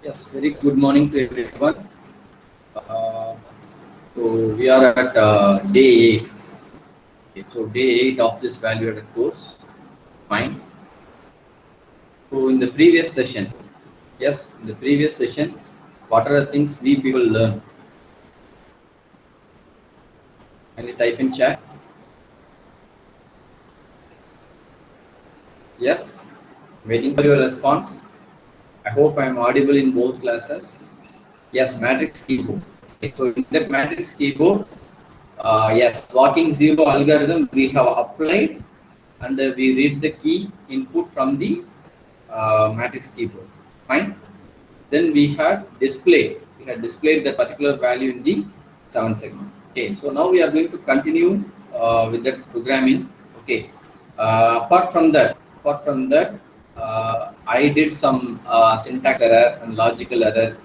Yes, very good morning to everyone. Uh, so we are at day 8. Okay, so day 8 of this value-added course. Fine. So in the previous session, yes, in the previous session, what are the things we people learn? Can you type in chat? Yes. Waiting for your response. I hope I am audible in both classes. Yes, matrix keyboard. Okay, so in that matrix keyboard, yes, walking zero algorithm we have applied and we read the key input from the matrix keyboard. Fine. Then we had displayed that particular value in the 7 segment. Okay, so now we are going to continue with that programming. Okay, apart from that, I did some syntax error and logical error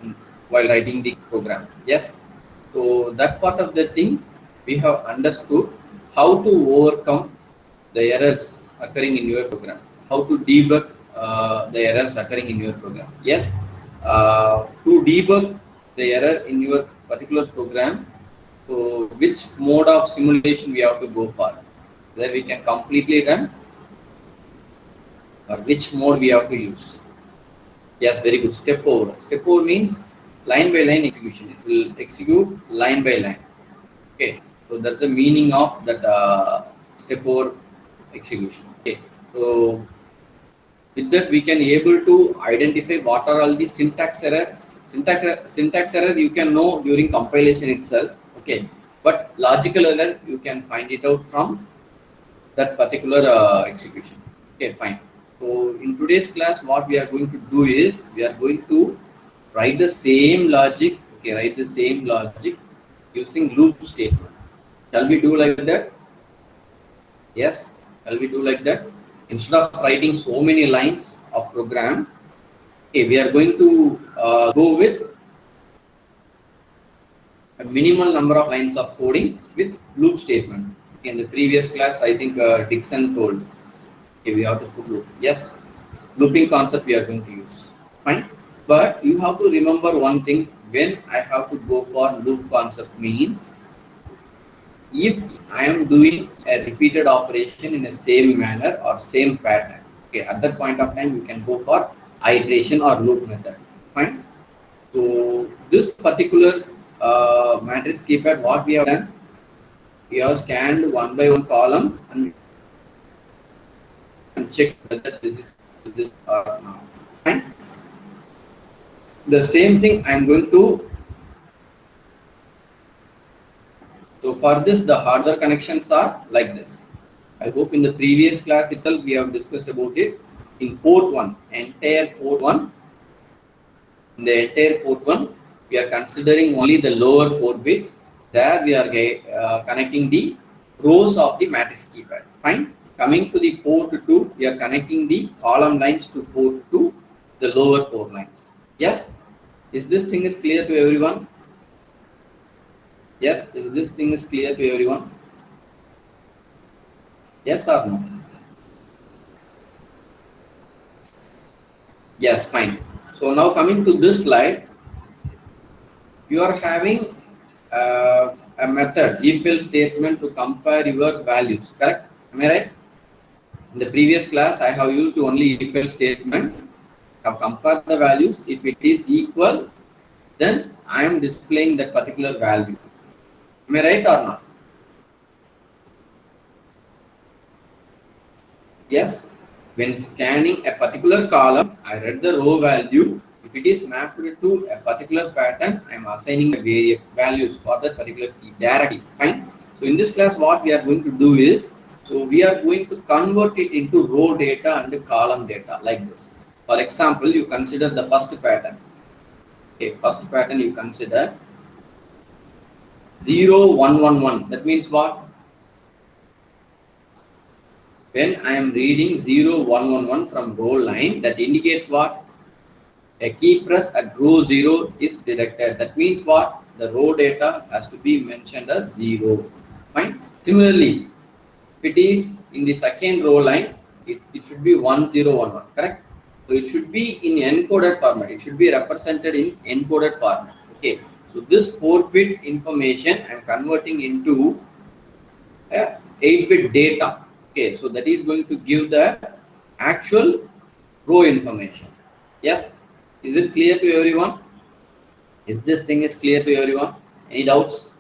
while writing the program. Yes, so that part of the thing we have understood how to overcome the errors occurring in your program, how to debug the errors occurring in your program. Yes, to debug the error in your particular program, so which mode of simulation we have to go for? Whether we can completely run or which mode we have to use. Yes, very good. Step over. Step over means line by line execution. It will execute line by line. Okay, so that's the meaning of that step over execution. Okay, so with that we can able to identify what are all the syntax error. Syntax error you can know during compilation itself. Okay, but logical error you can find it out from that particular execution. Okay, fine. So in today's class what we are going to do is we are going to write the same logic. Okay, write the same logic using loop statement. Shall we do like that? Yes, shall we do like that? Instead of writing so many lines of program, okay, we are going to go with a minimal number of lines of coding with loop statement. In the previous class, I think Dixon told, okay, we have to put loop. Yes, looping concept we are going to use. Fine, but you have to remember one thing. When I have to go for loop concept means if I am doing a repeated operation in the same manner or same pattern, okay, at that point of time you can go for iteration or loop method. Fine. So this particular matrix keypad, what we have done, we have scanned one by one column and check whether this or not. Fine. The same thing I am going to. So for this, the hardware connections are like this. I hope in the previous class itself we have discussed about it. In port 1, entire port 1, in the entire port 1, we are considering only the lower 4 bits. There we are connecting the rows of the matrix keypad. Fine. Coming to the port 2, we are connecting the column lines to port 2, the lower 4 lines. Yes? Is this thing is clear to everyone? Yes? Is this thing is clear to everyone? Yes or no? Yes, fine. So now coming to this slide, you are having a method, if-else statement to compare your values, correct? Am I right? In the previous class, I have used only if-else statement. I have compared the values. If it is equal, then I am displaying that particular value. Am I right or not? Yes. When scanning a particular column, I read the row value. If it is mapped to a particular pattern, I am assigning the variable values for that particular key directly. Fine. So in this class, what we are going to do is, so we are going to convert it into row data and column data like this. For example, you consider the first pattern. Okay, first pattern you consider 0, 1, 1, 1. That means what? When I am reading 0, 1, 1, 1 from row line, that indicates what? A key press at row 0 is detected. That means what? The row data has to be mentioned as 0. Fine. Similarly, if it is in the second row line, it should be 1, 0, 1, 1. Correct? So it should be in encoded format. It should be represented in encoded format. Okay. So this 4-bit information I'm converting into 8-bit data. Okay. So that is going to give the actual row information. Yes. Is it clear to everyone? Is this thing is clear to everyone? Any doubts?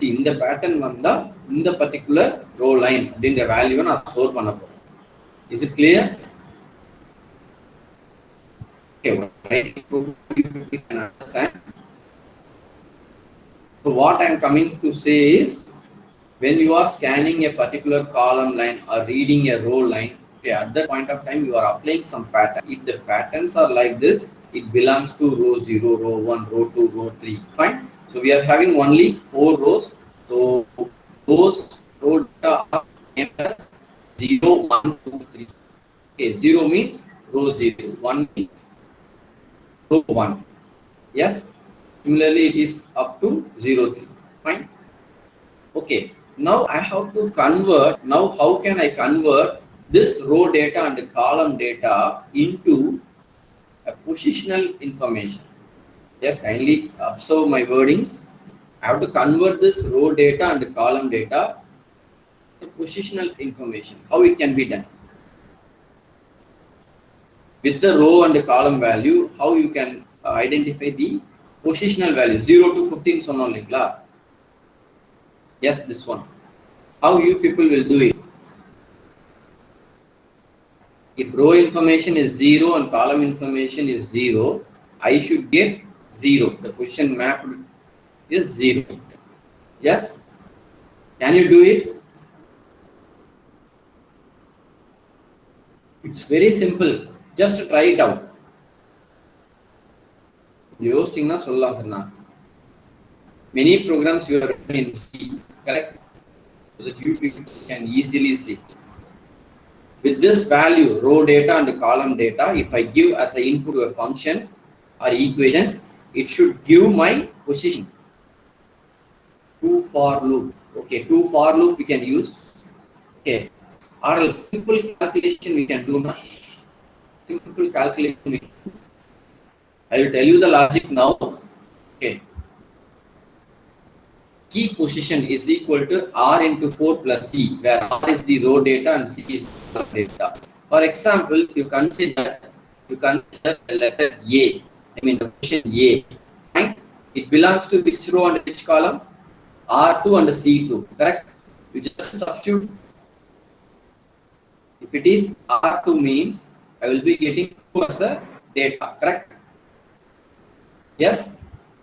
In the pattern vanda in the particular row line in the value na store panna porom. Is it clear? Okay, right. You can understand. So what I am coming to say is, when you are scanning a particular column line or reading a row line, okay, at that point of time you are applying some pattern. If the patterns are like this, it belongs to row 0, row 1, row 2, row 3. Fine. So we are having only 4 rows. So those row data are named as 0, 1, 2, 3. Okay, 0 means row 0, 1 means row 1. Yes. Similarly, it is up to 0, 3. Fine. Okay. Now I have to convert. Now how can I convert this row data and the column data into a positional information? Just kindly observe my wordings. I have to convert this row data and the column data to positional information. How it can be done? With the row and the column value, how you can identify the positional value 0 to 15 சொன்னோம் இல்லைங்களா? Yes, this one. How you people will do it? If row information is 0 and column information is 0, I should get 0. The position map is 0. Yes? Can you do it? It's very simple. Just try it out. யோசிச்சிங்கன்னா சொல்லலாம். Many programs you are written in C, correct? So that you people can easily see. With this value, row data and column data, if I give as an input to a function or equation, it should give my position. To for loop. Okay, to for loop we can use. Okay, or a simple calculation we can do now. Simple calculation. I will tell you the logic now. Okay. Key position is equal to R into 4 plus C, where R is the row data and C is the data. For example, you consider the letter A. I mean the position A. Right? It belongs to which row and which column? R2 and C2. Correct? You just substitute. If it is R2 means I will be getting 2 as a data. Correct? Yes?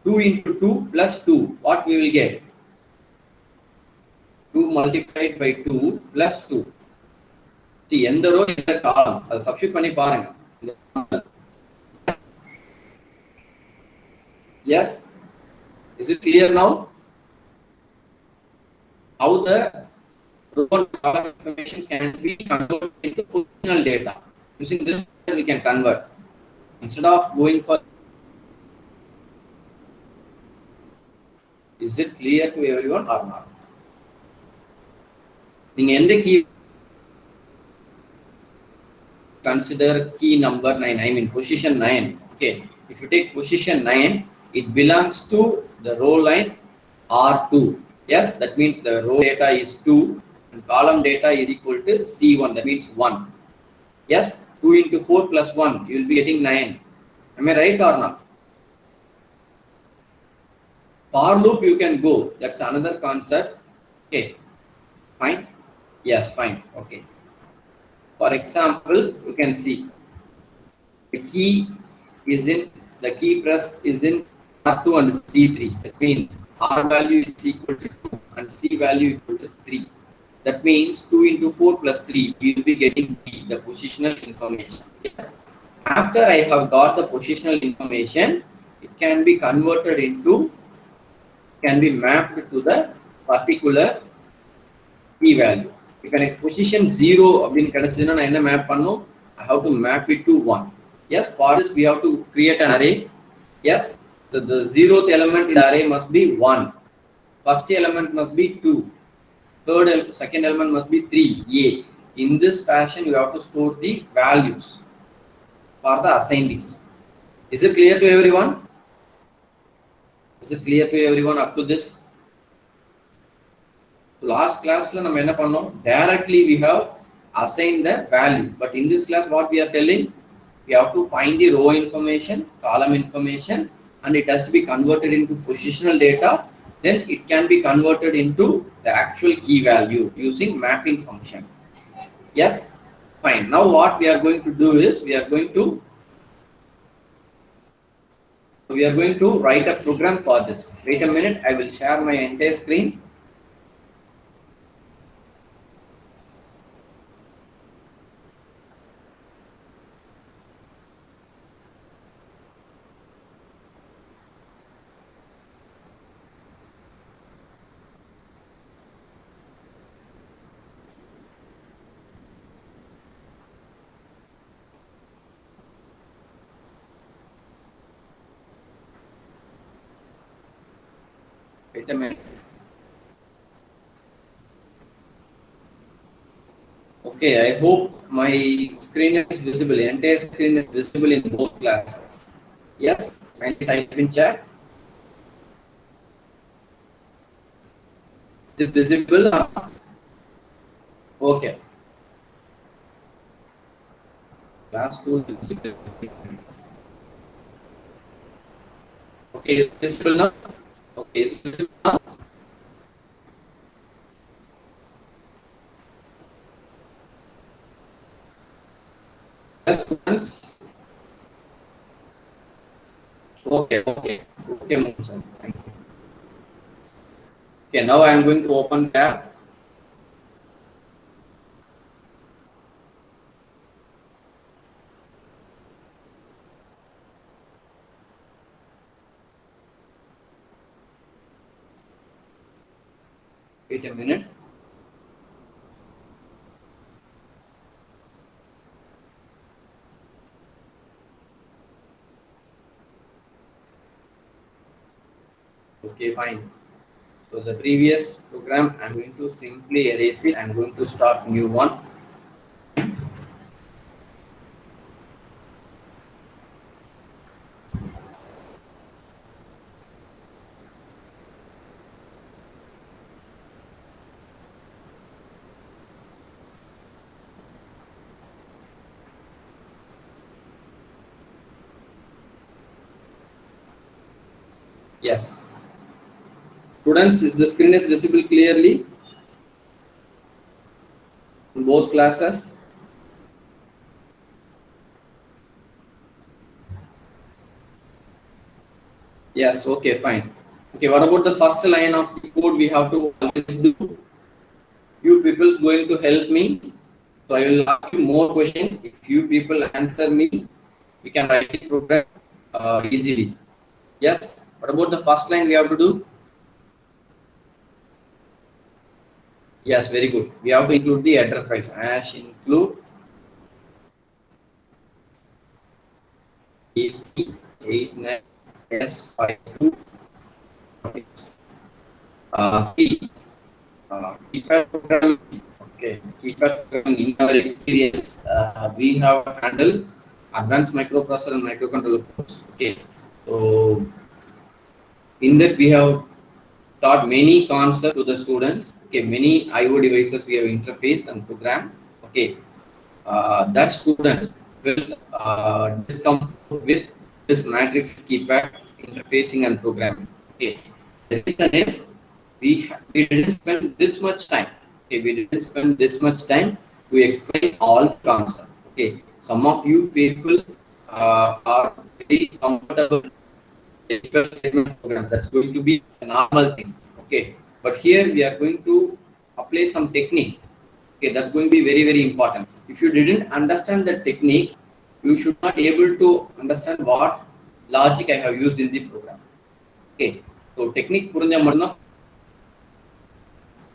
2 into 2 plus 2. What we will get? 2 multiplied by 2 plus 2. See, எந்த row எந்த column அதை substitute பண்ணி பாருங்க. Yes? Is it clear now? How the row and column information can be converted into positional data. Using this we can convert. Instead of going for. Is it clear to everyone or not? நீங்க எந்த key consider key number 9, I mean position 9. Okay, if you take position 9, it belongs to the row line R2. Yes, that means the row data is 2 and column data is equal to C1, that means 1. Yes, 2 into 4 plus 1, you will be getting 9. Am I right or not? For loop you can go, that's another concept. Okay, fine. Yes, fine. Okay. For example, you can see the key press is in R2 and C3. That means R value is equal to 2 and C value equal to 3. That means 2 into 4 plus 3, we will be getting D, the positional information. Yes. After I have got the positional information, it can be converted into, can be mapped to the particular key value. If I position 0 அப்படின்னு கிடைச்சதுன்னா நான் என்ன map பண்ணும்? I have to map it to 1. Yes, for this we have to create an array. Yes, so the 0th element in the array must be 1. First element must be 2. Second element must be 3, A. In this fashion, you have to store the values for the assigned key. Is it clear to everyone? Is it clear to everyone up to this? Last class directly we have assigned the value, but in this class what we are telling, we have to find the row information, column information, and it has to be converted into positional data. Then it can be converted into the actual key value using mapping function. Yes, fine. Now what we are going to do is we are going to write a program for this. Wait a minute, I will share my entire screen. Wait a minute. Okay, I hope my screen is visible. Entire screen is visible in both classes. Yes, kindly type in chat. Is it visible? Okay. Class 2 is visible. Okay, is it visible now? Okay, is it visible now? Yes, students. Okay, Mohan. Thank you. Okay, now I am going to open tab. Wait a minute. Okay, fine. So the previous program, I'm going to simply erase it. I'm going to start new one. Yes. Students, is the screen is visible clearly in both classes? Yes, okay, fine. Okay, what about the first line of the code we have to always do? You people is going to help me. So I will ask you more questions. If you people answer me, we can write the program easily. Yes. What about the first line we have to do? Yes, very good. We have to include the header file. Hash include 89s52. C. Keypad programming. Okay, keypad programming. In our experience, we have handled advanced microprocessor and microcontroller codes. Okay, so in that we have taught many concepts to the students. Okay, many I/O devices we have interfaced and programmed. Okay, that student will discomfort with this matrix keypad interfacing and programming. Okay, the reason is we didn't spend this much time. Okay, we didn't spend this much time to explain all the concepts. Okay, some of you people are very comfortable with the statement program. That's going to be a normal thing. Okay, but here we are going to apply some technique. Okay, that's going to be very, very important. If you didn't understand the technique, you should not able to understand what logic I have used in the program. Okay, so technique புரிஞ்சா மட்டும்தான்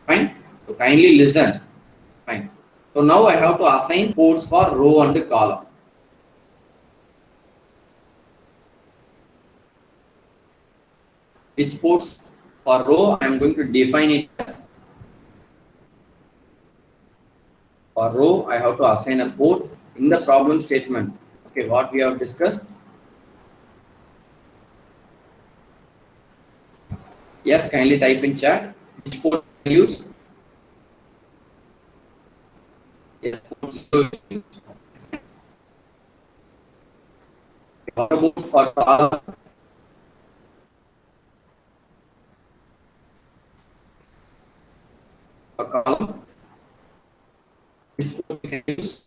fine. So kindly listen. Fine. So now I have to assign ports for row and column. Which ports for row I am going to define it as For row, I have to assign a port in the problem statement. Okay, what we have discussed. Yes, kindly type in chat which port will use. Yes, port 0 will use. What about for column? For column, which port we can use?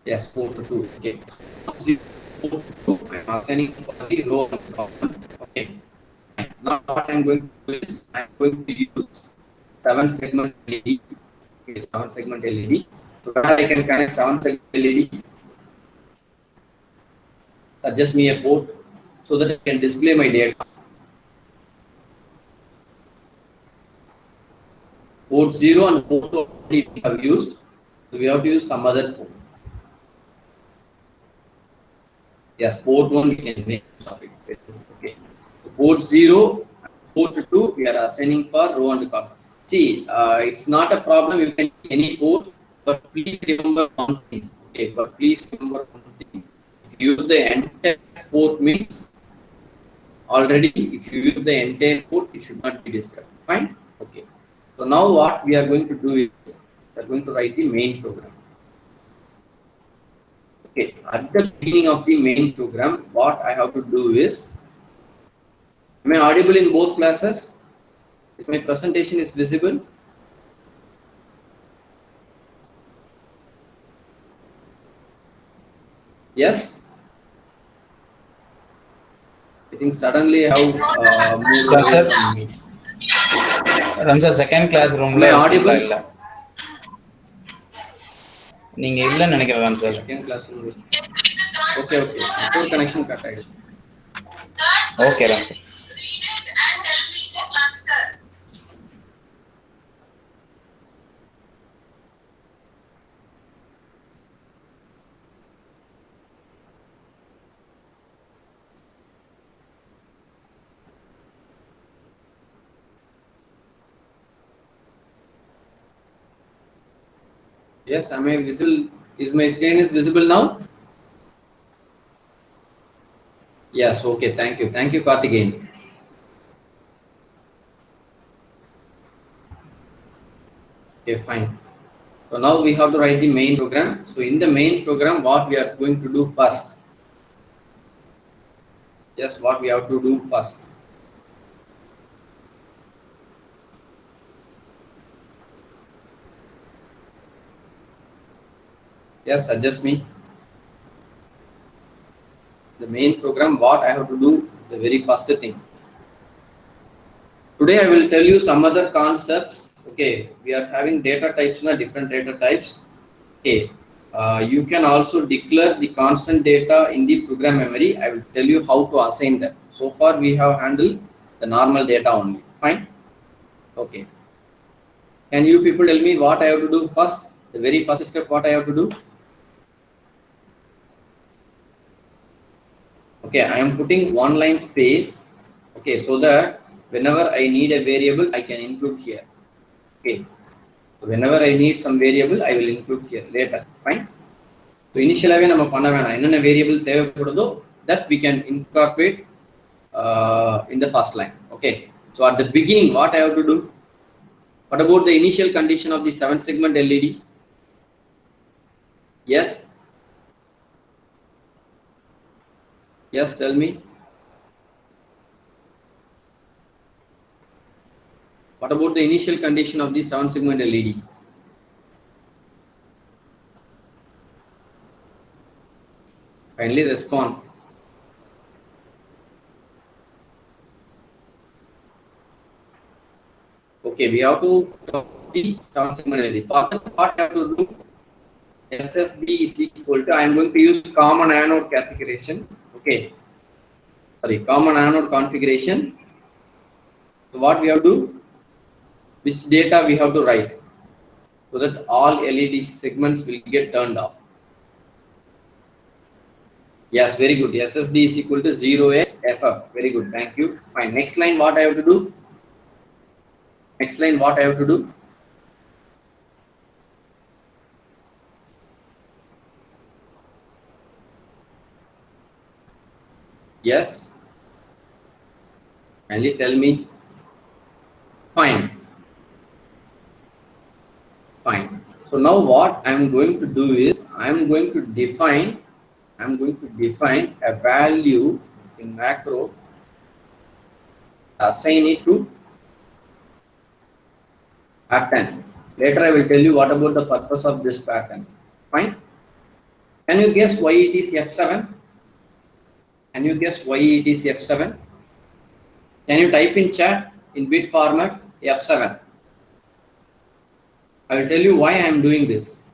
Yes, port 2. Okay. Port 2, I am assigning for the row and column. Okay. Now what I am going to do is I am going to use 7 segment LED. Okay, 7 segment LED. So where I can connect 7 segment LED, suggest me a port so that I can display my data. Port 0 and port 2 we have used, so we have to use some other port. Yes, port 1 we can make of it. Okay. So port 0, port 2 we are assigning for row and column. See, it's not a problem, you can use any port, but please remember one thing. Okay, but please remember one thing. If you use the entire port means already, if you use the entire port, it should not be disturbed. Fine? Okay. So now what we are going to do is we are going to write the main program. Okay, at the beginning of the main program, what I have to do is, am I audible in both classes? If my presentation is visible? Yes? I think suddenly I have moved away from me. Ramsar, second class room Am I audible? நீங்க இல்லன்னு நினைக்கிறேன் Ramsar. Second class room. Okay, okay. Network connection cut ஆயிடுச்சு. Okay, Ramsar. Yes, am I visible? Is my screen is visible now? Yes, okay, thank you. Thank you, Karthikeyan. Okay, fine. So now we have to write the main program. So in the main program, what we are going to do first? Yes, what we have to do first? Yes, suggest me. The main program, what I have to do, the very first thing. Today I will tell you some other concepts. Okay, we are having data types, different data types. Okay, you can also declare the constant data in the program memory. I will tell you how to assign that. So far we have handled the normal data only. Fine. Okay. Can you people tell me what I have to do first? The very first step, what I have to do? Okay, I am putting one line space. Okay, so that whenever I need a variable, I can include here. Okay, so whenever I need some variable, I will include here later. Fine. So initially, we will variable that we can incorporate in the first line. Okay, so at the beginning, what I have to do? What about the initial condition of the 7 segment LED? Yes. Yes, tell me. What about the initial condition of the 7 segment LED? Kindly respond. Okay, we have to the 7 segment LED. For that, what I have to do? SSB is equal to, I am going to use common anode configuration. Okay, sorry, common anode configuration. So what we have to do? Which data we have to write so that all LED segments will get turned off. Yes, very good. SSD is equal to 0xFF. Very good. Thank you. Fine. Next line, what I have to do? Next line, what I have to do? Yes. Kindly tell me. Fine. Fine. So now what I'm going to do is I'm going to define a value in macro, assign it to pattern. Later I will tell you what about the purpose of this pattern. Fine. Can you guess why it is F7? Can you guess why it is F7? Can you type in chat in bit format F7? I will tell you why I am doing this.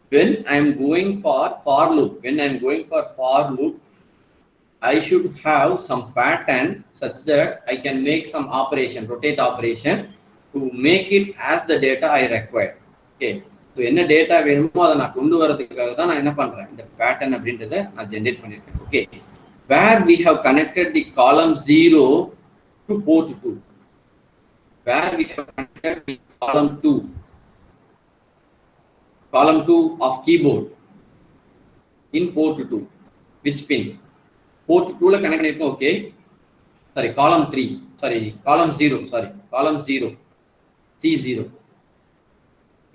When I am going for loop, I should have some pattern such that I can make some operation, rotate operation to make it as the data I require. Okay. So என்ன data வேணுமோ அதை நான் கொண்டு வரதுக்காக தான் நான் என்ன பண்றேன், இந்த பேட்டர்ன் அப்படின்றத நான் ஜெனரேட் பண்ணிருக்கேன். Okay, where we have connected the column 0 to port 2, where we have connected the column 2 of keyboard in port 2. Which pin? Port 2 la connect பண்ணிருக்கோம். Okay, sorry, column 0, C0.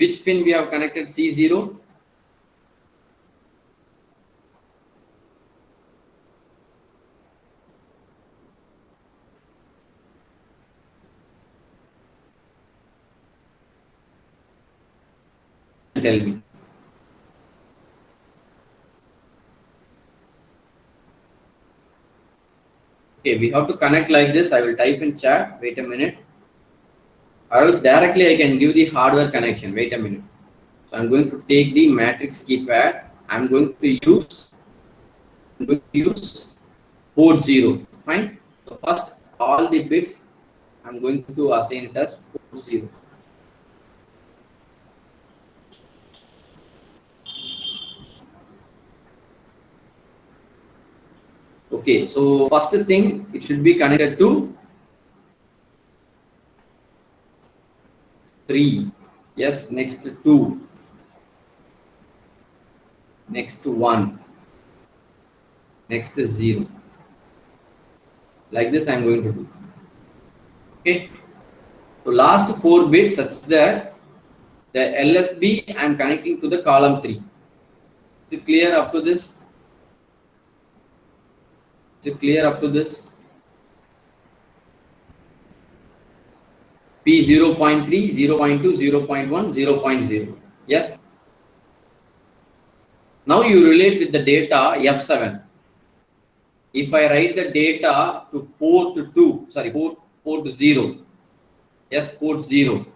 Which pin we have connected C0? Tell me. Okay, we have to connect like this. I will type in chat. Wait a minute. Or else directly I can give the hardware connection. Wait a minute. So I'm going to take the matrix keypad. I'm going to use port 0. Fine. So first all the bits I'm going to assign it as port 0. Okay, so first thing, it should be connected to 3. Yes, next 2. Next 1. Next 0. Like this I am going to do. Okay. So last 4 bits such that the LSB I am connecting to the column 3. Is it clear up to this? Is it clear up to this? P 0.3, 0.2, 0.1, 0.0. Yes. Now you relate with the data F7. If I write the data to port 0. Yes, port 0.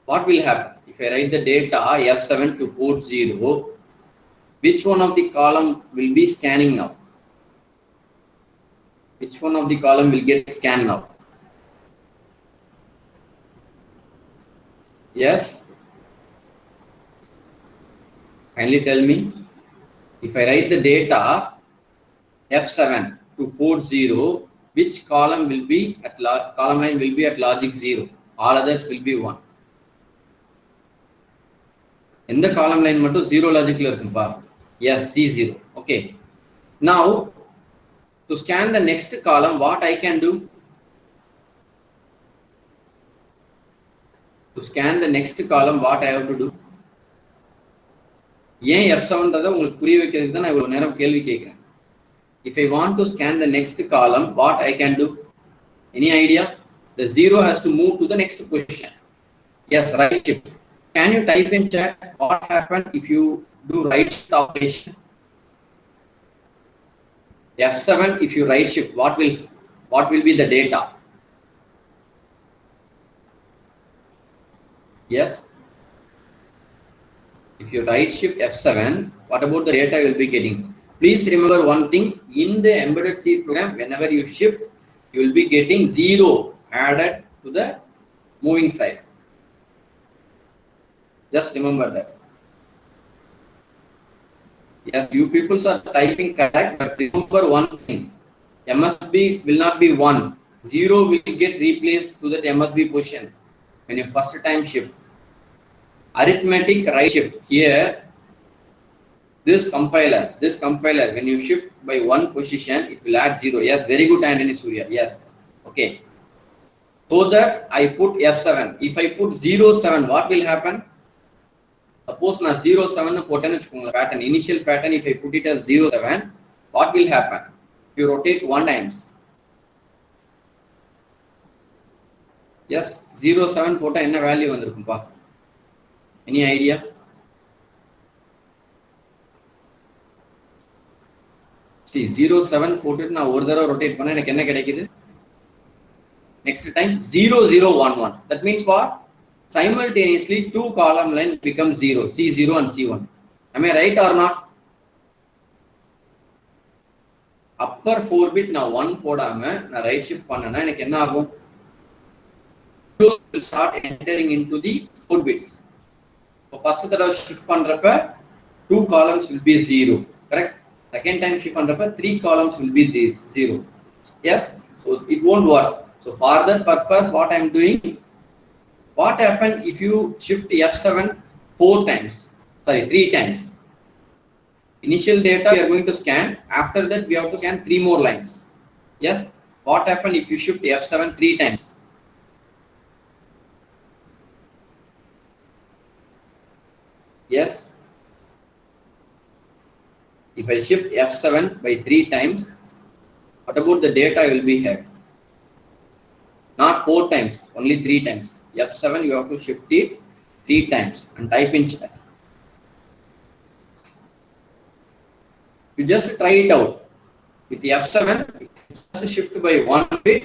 What will happen? If I write the data F7 to port 0, which one of the column will be scanning now? Which one of the column will get scanned now? Yes? Kindly tell me. If I write the data F7 to port 0, which column will be at column line will be at logic 0? All others will be 1. In the column line mattum 0 logic la irukku. Yes, C0. Okay. Now to scan the next column, what I can do? To scan the next column, what I have to do? ஏன் F7ன்றதை உங்களுக்கு புரிய வைக்கிறதுக்கு தான் நான் இவ்வளவு நேரம் கேள்வி கேட்கிறேன். If I want to scan the next column, what I can do? Any idea? The 0 has to move to the next position. Yes, right shift. Can you type in chat what happens if you do right shift operation? F7, if you right shift, what will be the data? Yes. If you right shift F7, what about the data you will be getting? Please remember one thing, in the embedded C program, whenever you shift, you will be getting 0 added to the moving side. Just remember that. Yes, you people are typing correct, but remember one thing, MSB will not be 1. 0 will get replaced to that MSB position when you first time shift. arithmetic right shift. Here, this compiler, when you shift by one position, it will add 0. Yes, very good, Anthony Surya. Yes. Okay. So that I put F7. If I put 07, what will happen? Suppose na 07 pattern, initial pattern, if I put it as 07, what will happen? If you rotate 1 times. Yes, 07 pota enna value vandirukumpa. Any idea? See, 07 போட்டு நான் ஒரு தடவை rotate பண்ணா எனக்கு என்ன கிடைக்குது? Next time 0011. That means what? Simultaneously two column line becomes 0, C0 and C1. Am I right or not? Upper 4 bit நான் 1 போடாம நான் right shift பண்ணனா எனக்கு என்ன ஆகும்? Will start entering into the 4 bits. So first தடவை shift பண்றப்ப 2 columns will be 0. Correct? Second time shift பண்றப்ப 3 columns will be 0. Yes? So it won't work. So for that purpose, what I am doing? What happens if you shift F7 3 times? Initial data we are going to scan. After that, we have to scan 3 more lines. Yes? What happens if you shift F7 3 times? Yes? If I shift F7 by 3 times, what about the data will be here? Not 4 times, only 3 times. F7 you have to shift it 3 times and type in chat. You just try it out. With the F7, if you just shift by 1 bit,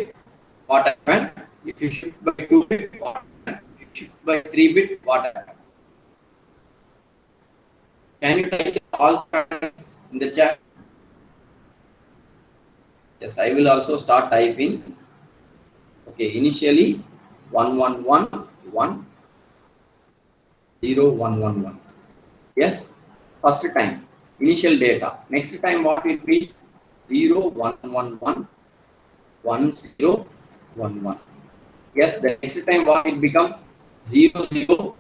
what happened? If you shift by 2 bit, what happened? If you shift by 3 bit, what happened? Can you type all patterns in the chat? Yes, I will also start typing. Okay, initially 1111 0111. Yes, first time initial data. Next time what will be 0111 1011. Yes, the next time what will become 0011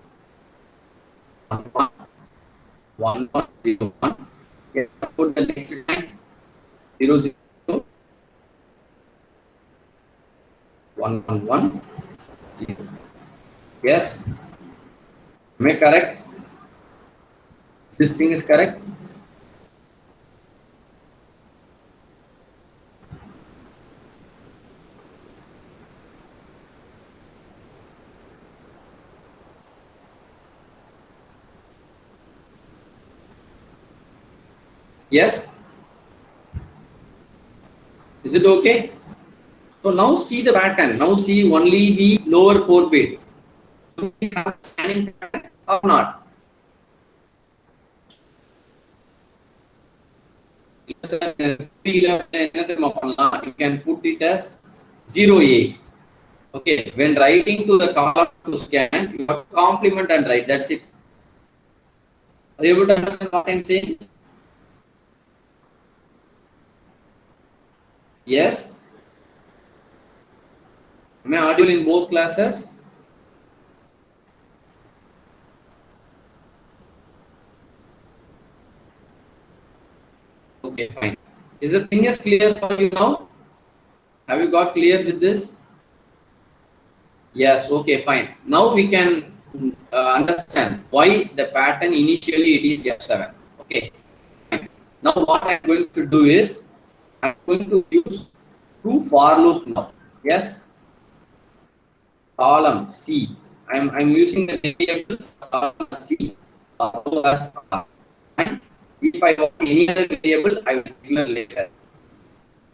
1101. Yes, put the next time 00 111 0. Yes, am I correct? This thing is correct. Yes, is it okay? So now see the pattern. Now see only the lower 4 bit. Do we have scanning pattern or not? You can put it as 0A. Okay, when writing to the column to scan, you have to complement and write. That's it. Are you able to understand what I am saying? Yes. Am I audible in both classes? Okay, fine. Is the thing is clear for you now? Have you got clear with this? Yes, okay, fine. Now we can understand why the pattern initially it is F7. Okay, fine. Now what I am going to do is I am going to use 2 for loop now. Yes. Column C. I'm using the variable column C as and if I want any other variable, I will declare later.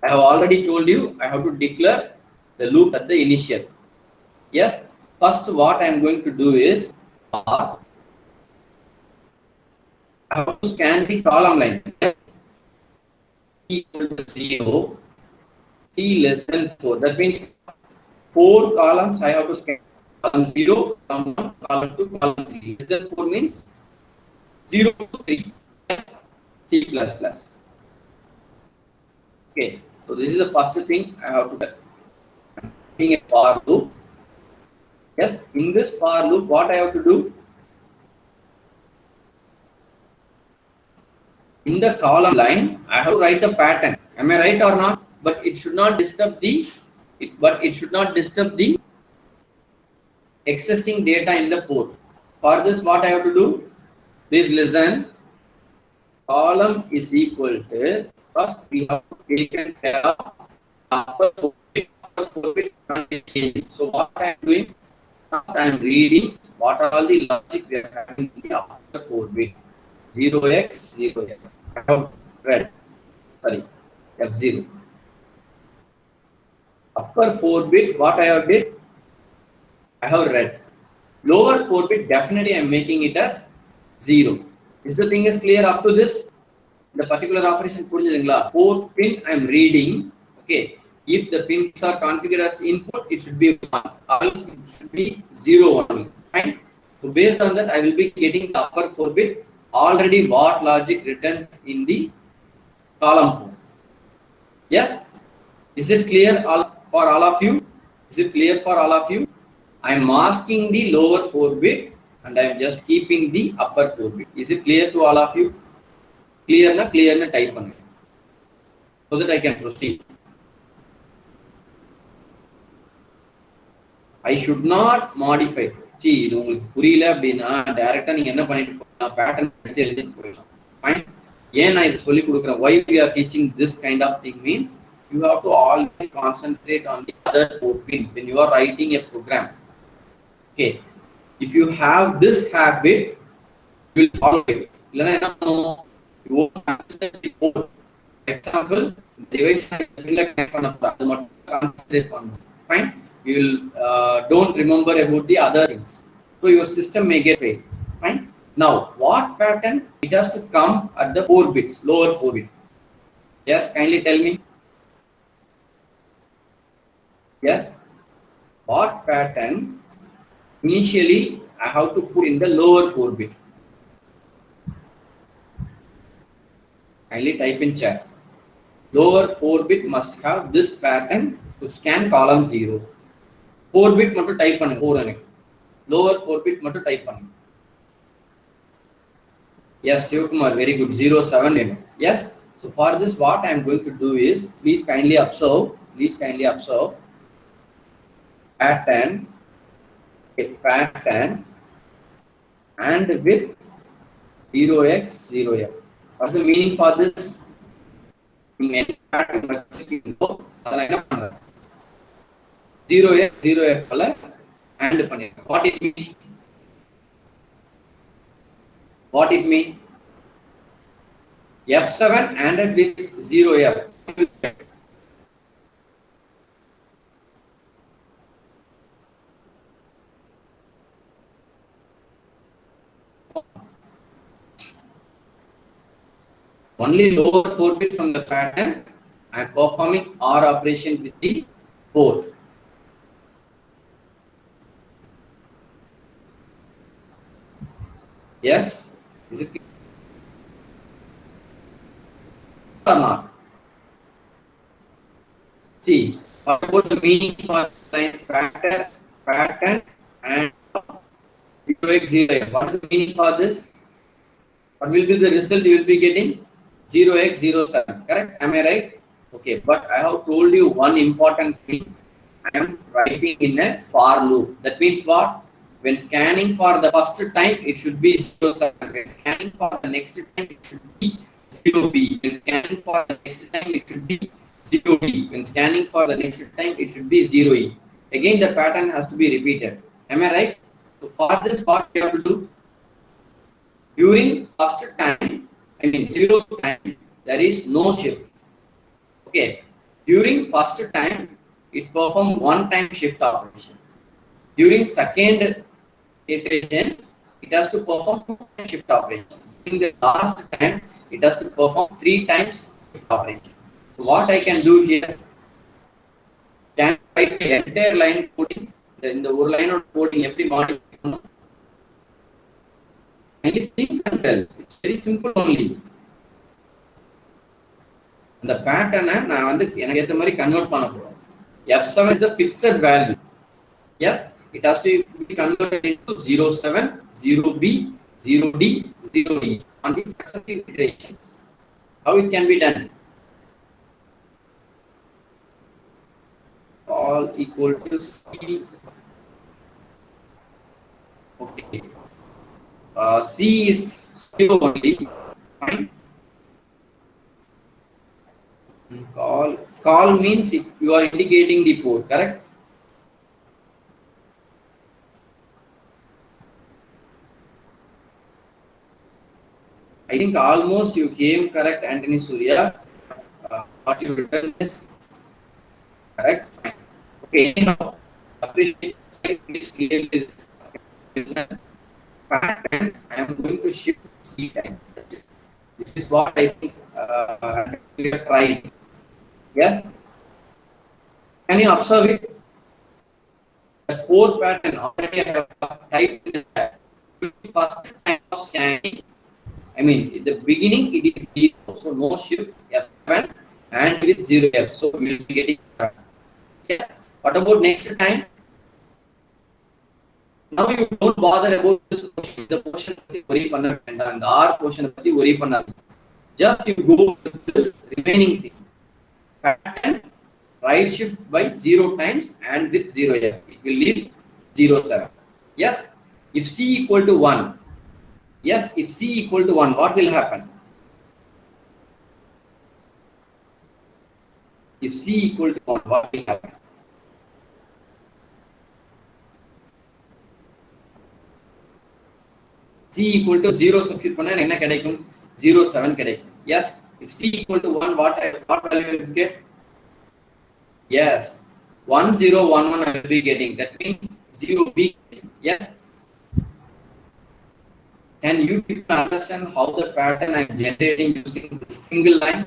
I have already told you I have to declare the loop at the initial. Yes. First, what I am going to do is I have to scan the column line. C equal to 0, C less than 4. That means 4 columns I have to scan. Column 0, column 1, column 2, column 3. Less than 4 means 0 to 3. Yes. C++. Okay. So this is the first thing I have to do. Making a for loop. Yes. In this for loop, what I have to do? In the column line, I have to write the pattern. Am I right or not? But it should not disturb the existing data in the port. For this, what I have to do? Please listen. Column is equal to, first we have taken care of upper 4-bit change. So what I am doing? First I am reading what are all the logic we are having in the upper 4-bit. 0x 0x. I have read. Sorry, F0. Upper 4-bit, what I have did? I have read. Lower 4-bit, definitely I am making it as 0. Is the thing is clear up to this? The particular operation புரிஞ்சுதுங்களா? Port pin I am reading. Okay. If the pins are configured as input, it should be 1. Else it should be 0 only. Right? So based on that, I will be getting the upper 4-bit already what logic written in the column. Yes? Is it clear for all of you? Is it clear for all of you? I am masking the lower 4-bit and I am just keeping the upper 4-bit. Is it clear to all of you? Clear na type on it so that I can proceed. I should not modify. See, இது உங்களுக்கு புரியல அப்படின்னா டைரக்டா நீங்க என்ன பண்ணிட்டு போகலாம், pattern எடுத்து எழுதிட்டு போயிடலாம். Fine. ஏன் நான் இது சொல்லி கொடுக்குறேன்? Why we are teaching this kind of thing means you have to always concentrate on the other port pin when you are writing a program. Okay. If you have this habit, you will follow it. இல்லைன்னா என்ன பண்ணுவோம்? You won't concentrate the port. Example, device connect பண்ணப்பட அது மட்டும் concentrate பண்ணணும். Fine. You will don't remember about the other things. So your system may get fail. Fine. Now, what pattern? It has to come at the 4 bits, lower 4 bit. Yes, kindly tell me. Yes. What pattern? Initially, I have to put in the lower 4 bit. Kindly type in chat. Lower 4 bit must have this pattern to scan column 0. 4 bit மட்டும் type பண்ணுங்க 4 எனக்கு. Lower 4 bit மட்டும் type பண்ணுங்க. Yes, Sivakumar, very good. 07. Yes. So for this, what I am going to do is, please kindly observe. Pattern and with 0x 0f. What's the meaning for this? Pattern 0x 0f and what it mean? F7 and with 0f. Only lower 4 bit from the pattern. I am performing OR operation with the port. Yes, is it clear or not? See, what about the meaning for pattern and 0x 0f? What is the meaning for this? What will be the result you will be getting? 0x 07. Correct? Am I right? Okay, but I have told you one important thing. I am writing in a for loop. That means what? When scanning for the first time, it should be 07. When scanning for the next time, it should be 0b. When scanning for the next time, it should be 0d. When scanning for the next time, it should be 0e. Again, the pattern has to be repeated. Am I right? So for this, what we have to do? During first time, 0 time, there is no shift. Okay. During first time, it perform one time shift operation. During second iteration, it has to perform 2-time shift operation. During the last time, it has to perform 3 times shift operation. So what I can do here, can write the entire line coding. In the one line of coding, every module. Anything can tell. It's very simple only. The pattern நான் வந்து எனக்கு ஏத்த மாதிரி convert பண்ண போறோம். F7 is the fixed value. Yes, it has to be converted into 07, 0b, 0d, 0e on these successive iterations. How it can be done? Call equal to C. Okay. C is 0 only. Fine. Call means if you are indicating the port, correct? I think almost you came correct, Anthony Surya. What you written is correct. Fine. Okay. Now, appreciate this clearly. Pattern. I am going to shift C time. This is what I think we are trying. Yes. Can you observe it? The fourth pattern already I have typed in the first time of scanning. I mean, in the beginning it is 0, so no shift F1 and with 0 F. So we will be getting yes. What about next time? Now you don't bother about this portion. The portion worry panna and the R portion worry panna. Just you go with this remaining thing. Pattern right shift by 0 times and with 0 F. It will leave 0 7. Yes. If C equal to 1. Yes, if C equal to 1, what will happen? If C equal to 1, what will happen? C equal to 0 substitute panna enna kedaikum 0 7 kedaikum. Yes, if C equal to 1, what value will you get? Yes, 1 0 1 1 I will be getting. That means 0 B. Yes. Can you people understand how the pattern I am generating using this single line?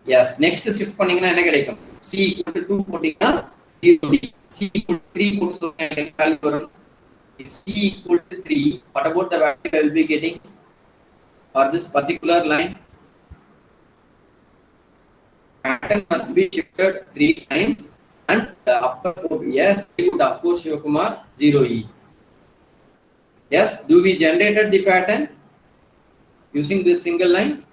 Yes, next shift panningna enna kedaikum? C equal to 2 potinga 0 D. C equal to 3 potu enna value varum? If C equal to 3, what about the value I will be getting for this particular line? Pattern must be shifted 3 times and the upper code, yes, of course, Shivakumar, 0E. Yes, do we generated the pattern using this single line?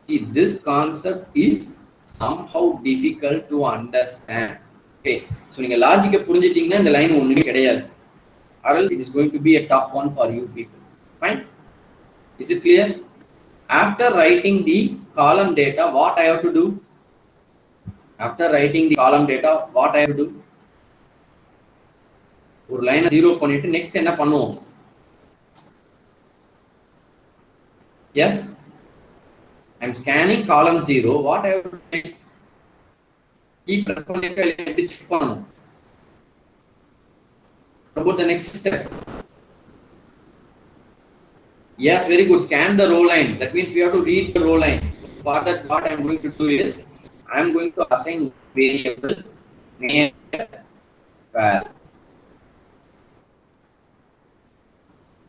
See, this concept is somehow difficult to understand. Okay, so you logic புரிஞ்சிட்டீங்கன்னா இந்த line ஒண்ணுமே கிடையாது. Or else it is going to be a tough one for you people. Fine? Is it clear? After writing the column data, what I have to do? After writing the column data, what I have to do? ஒரு line 0 பண்ணிட்டு next என்ன பண்ணுவோம்? Yes? I am scanning column 0. What I have to do next? Keep responding to check பண்ணணும். What about the next step? Yes, very good. Scan the row line. That means we have to read the row line. For that, what I am going to do is, I am going to assign variable name val.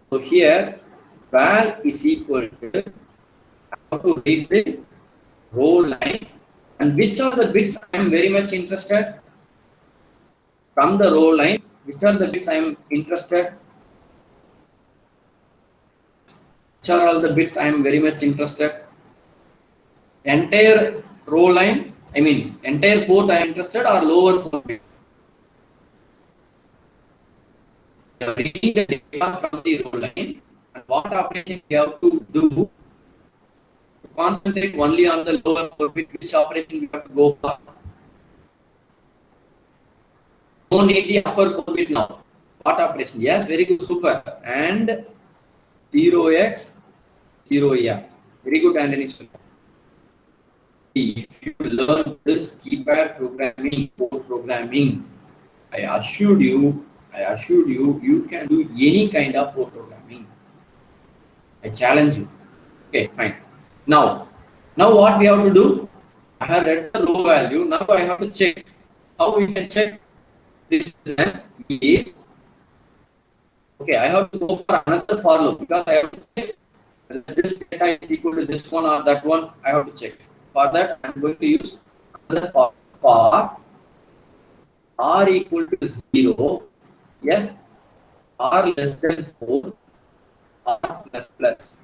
So here, val is equal to, I have to read the row line. And which are the bits I am very much interested? From the row line, which are the bits I am interested? Which are all the bits I am very much interested? Entire row line, I mean entire port I am interested or lower port? You are reading the data from the row line and what operation you have to do to concentrate only on the lower port bit, which operation you have to go for? No need the upper port bit now. What operation? Yes, very good, super. And 0x 0f. Very good, Anthony. If you learn this keypad programming, code programming, I assured you, you can do any kind of code programming. I challenge you. Okay, fine. Now what we have to do? I have read the row value. Now I have to check. How we can check? This is an if. Okay, I have to go for another for loop because I have to check whether this data is equal to this one or that one. I have to check. For that, I am going to use another for r equal to 0. Yes, r less than 4, r plus plus.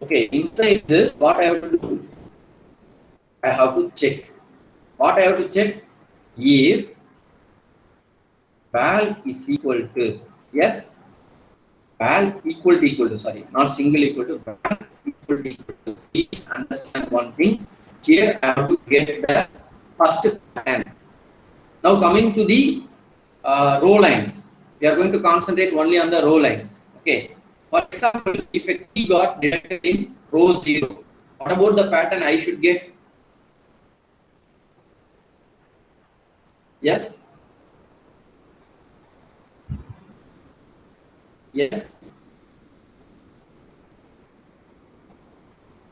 Okay, inside this, what I have to do? I have to check. What I have to check? If val is equal to, yes, val equal to, sorry, not single equal to, val equal to. Please understand one thing. Here I have to get the first pattern. Now coming to the row lines, we are going to concentrate only on the row lines. Okay. For example, if a key got detected in row 0, what about the pattern I should get? Yes. Yes.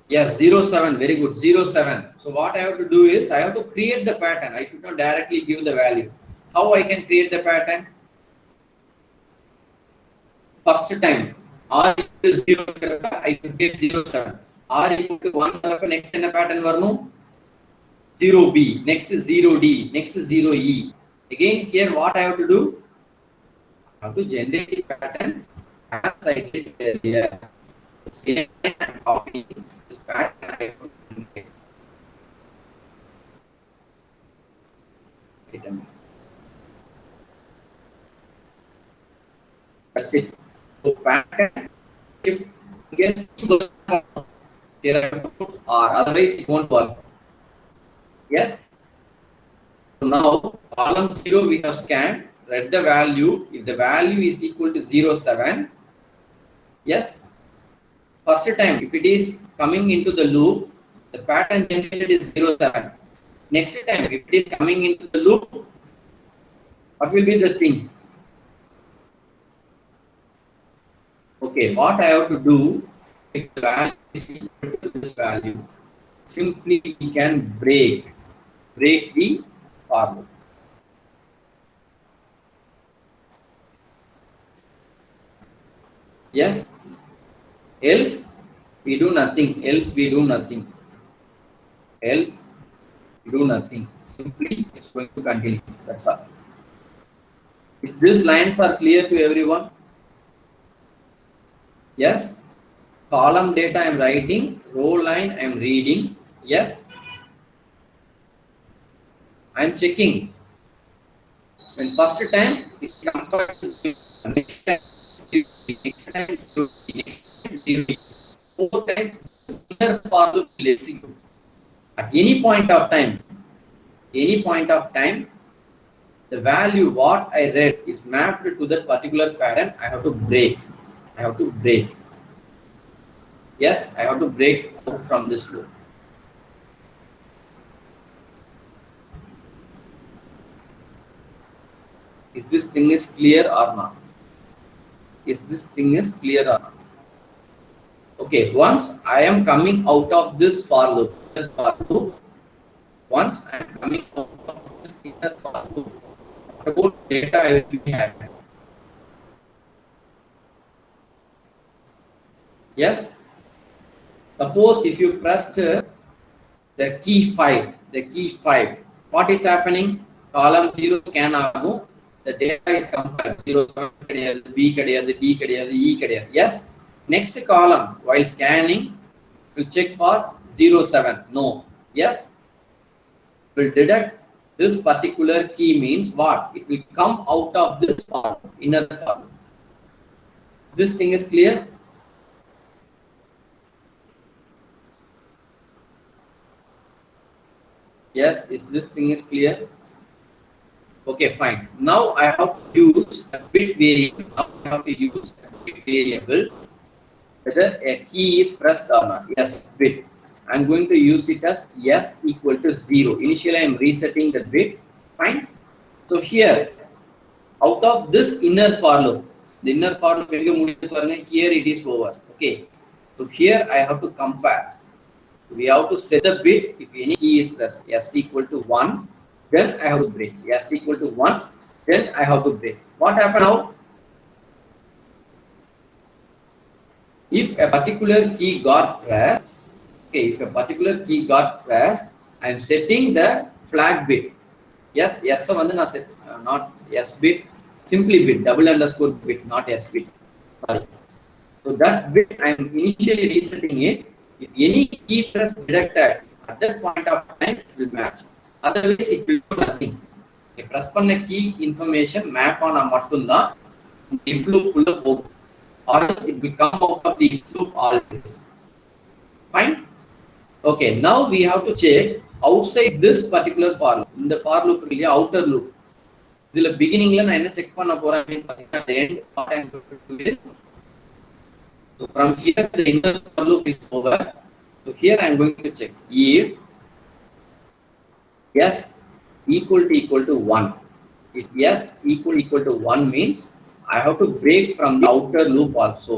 Yes, 07, very good, 07. So what I have to do is, I have to create the pattern. I should not directly give the value. How I can create the pattern? First time, R equal to 0, I should get 07. R equal to 1, next in a pattern varno 0B, next is 0D, next is 0E. Again, here what I have to do? I have to generate the pattern as I did earlier. Same and copy this pattern I have to generate. Wait a minute. That's it. So pattern shift against here I have to put R, otherwise it won't work. Yes. So now column 0 we have scanned, read the value. If the value is equal to 07, yes. First time, if it is coming into the loop, the pattern generated is 07. Next time, if it is coming into the loop, what will be the thing? Okay, what I have to do, if the value is equal to this value, simply we can break the for loop. Yes. Else we do nothing. Else we do nothing. Else we do nothing. Simply it's going to continue. That's all. If these lines are clear to everyone? Yes. Column data I am writing, row line I am reading. Yes. I am checking. When first time it compared to next time, next time, next time, 4 times inner for loop will execute. At any point of time, the value what I read is mapped to that particular pattern. I have to break. Yes, I have to break out from this loop. Is this thing is clear or not? Okay, once I am coming out of this for loop, once I am coming out of this inner for loop, what about data I will be having? Yes. Suppose if you pressed the key 5, what is happening? Column 0 scan agum, the data is compared. 0 B kadiyadu, D kadiyadu, E kadiyadu. Yes. Next column, while scanning, will check for 07. No. Yes. Will deduct this particular key means what? It will come out of this form, inner form. This thing is clear? Yes, is this thing is clear? Okay, fine. Now I have to use a bit variable. Whether a key is pressed or not. Yes, bit. I'm going to use it as S equal to 0. Initially, I am resetting the bit. Fine. So here, out of this inner for loop, the inner for loop, here it is over. Okay. So here I have to compare. We have to set the bit. If any key is pressed, S equal to 1, then I have to break. S equal to 1, then I have to break. What happened now? If a particular key got pressed, okay, I am setting the flag bit. Yes, not S bit, simply bit, double underscore bit, not S bit. Sorry. So that bit I am initially resetting it. If any key press detected at that point of time, it will match. Otherwise, it will do nothing. Okay, press பண்ண key information map ஆனா மட்டும்தான் if loop உள்ள போகும். Or else it will come out of the if loop always. Fine. Okay, now we have to check outside this particular for loop. இந்த for loop இருக்கு இல்லையா outer loop. இதுல beginningல நான் என்ன செக் பண்ண போறேன் அப்படின்னு பாத்தீங்கன்னா the end what I am going to do is, so from here the inner for loop is over. So here I am going to check if s equal to 1. If s equal to 1 means I have to break from the outer loop also.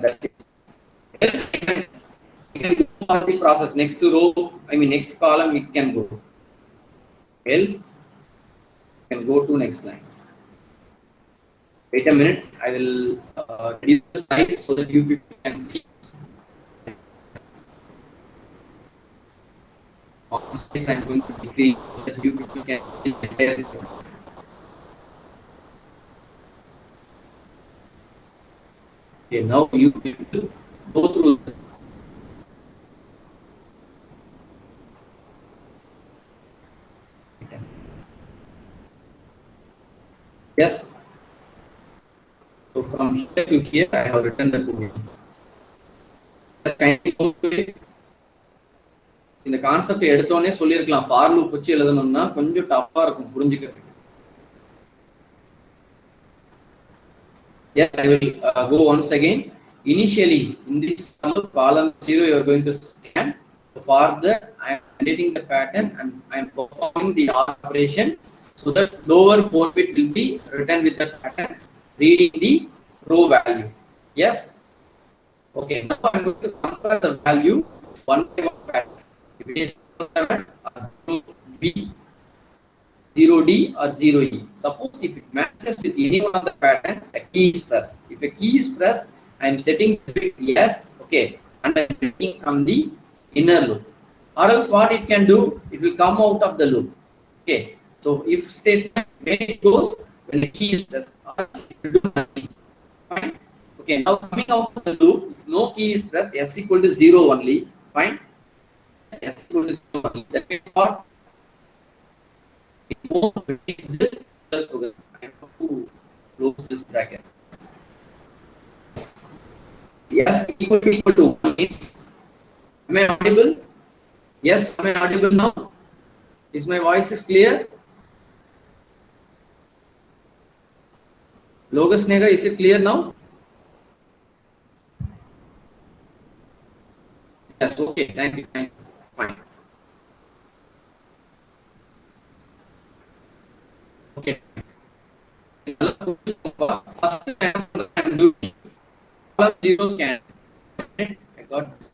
That's it. Else we can go for the process next row, next column it can go. Else you can go to next lines. Wait a minute, I will reduce the size so that you people can see. On size I am going to decrease so that you people can see everything. Okay, now you people go through this. Yes. So from here to here, I have written the code. Kindly go to it. இந்த concept எடுத்தோனே சொல்லிருக்கலாம் for loop வச்சு எழுதணும்னா கொஞ்சம் டஃப்பா இருக்கும் புரிஞ்சுக்கிறதுக்கு. Yes, I will go once again. Initially, in this column 0, you are going to scan. For that, I am editing the pattern and I am performing the operation so that lower 4 bit will be written with the pattern, reading the row value. Yes. Okay. Now I am going to compare the value one by one pattern. If it is 0B, 0D or 0E. Suppose if it matches with any one of the pattern, a key is pressed. If a key is pressed, I am setting the bit yes, okay, and I am reading from the inner loop. Or else what it can do, it will come out of the loop. Okay. So if statement when it goes when the key is pressed, or else it will do nothing. Fine. Okay. Now coming out of the loop, if no key is pressed, s equal to 0 only. Fine. S equal to 0 only. That means what? This program, I have to close this bracket. Yes, equal to 1 means, am I audible? Yes, am I audible now? Is my voice is clear? Logus Nega, is it clear now? Yes, okay, thank you, fine. Okay. First I am doing all zero scan. I got this.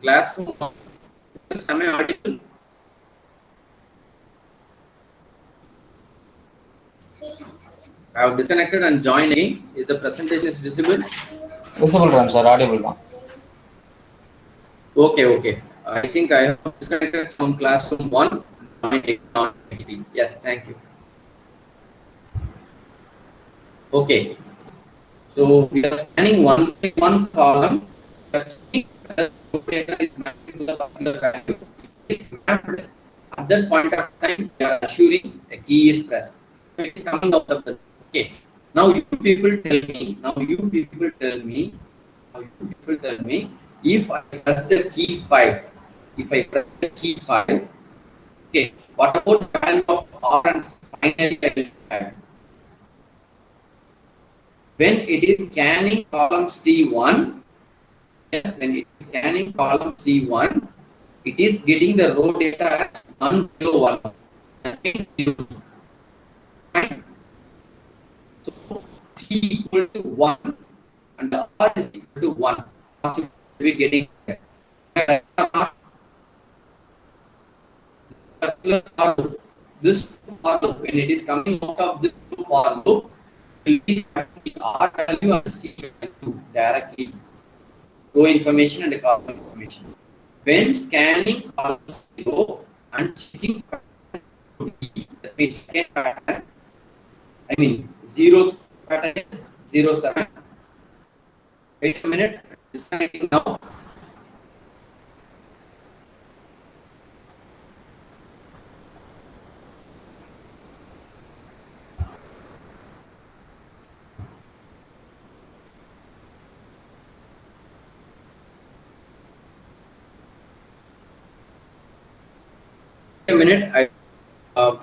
Classroom. Am I audible? I have disconnected and joined again. Is the presentation is visible? Visible, sir. Audible. Okay. I think I have disconnected from classroom 1. Yes, thank you. Okay. So we are scanning one by one column. Data is mapped to the particular value. It's mapped at that point of time. We are assuring a key is pressed. So it's coming out of the. Okay. Now you people tell me. If I press the key 5. Okay. What about the value of orange finally identified? When it is scanning column C1. Yes, when it is scanning column C1, it is getting the row data as 101. Right? So C equal to 1 and the R is equal to 1. We are getting for loop. This for loop, when it is coming out of this for loop, will be the R value and the C value directly. Row information and column information. When scanning column 0 and checking pattern to B, that means second pattern, I mean 0 pattern is 07. Wait a minute, disconnecting now. A minute, I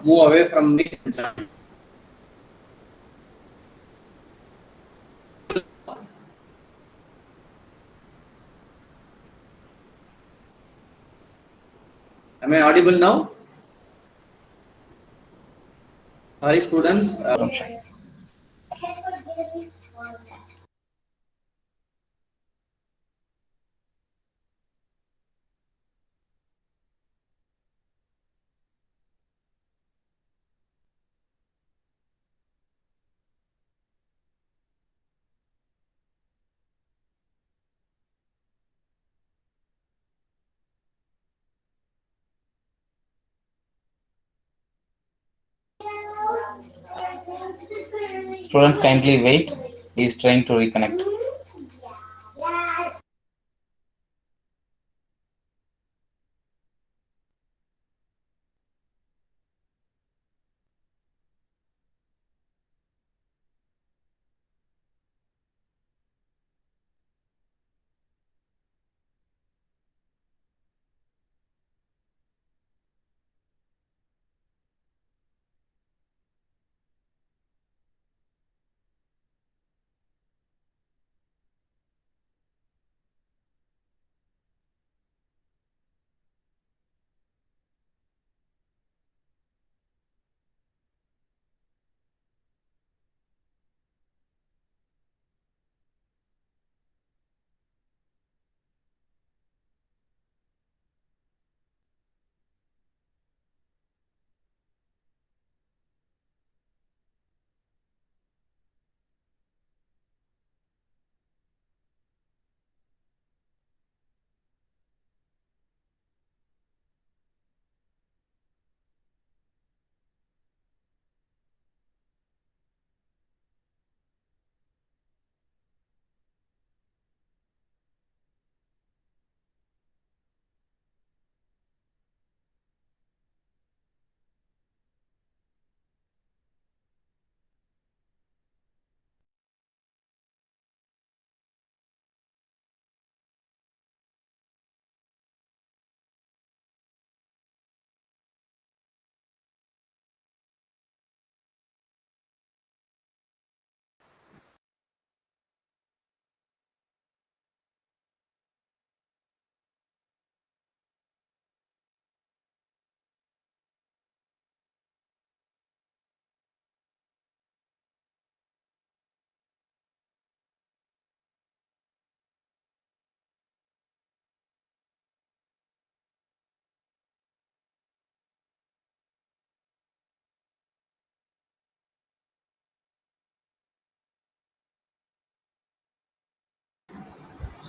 move away from me. Am I audible now? Sorry, students. Students kindly wait. He is trying to reconnect.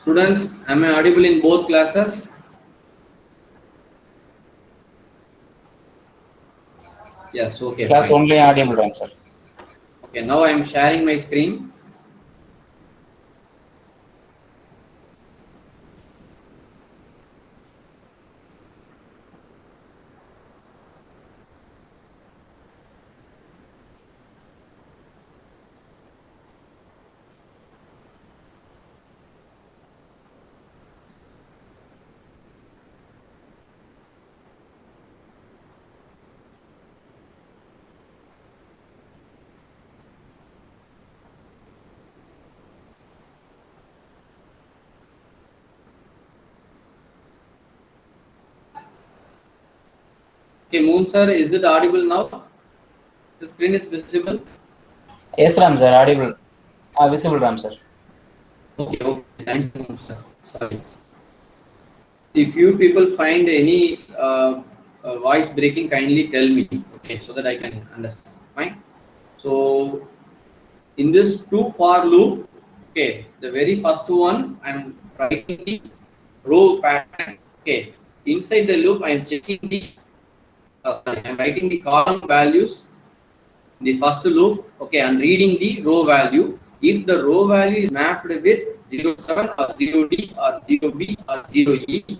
Students, am I audible in both classes? Yes, okay, Class fine. only audible, Ram, sir. Okay, now I am sharing my screen. Okay, Moon sir, is it audible now? The screen is visible? Yes, Ram, sir, audible. Visible, Ram, sir. Okay, okay, thank you, Moon sir. Sorry. If you people find any voice breaking, kindly tell me, okay, so that I can understand. Fine. So in this two for loop, okay, the very first one I'm writing the row pattern. Okay, inside the loop I am checking the I'm writing the column values in the first loop. Okay, I'm reading the row value. If the row value is mapped with 07 or 0D or 0B or 0E,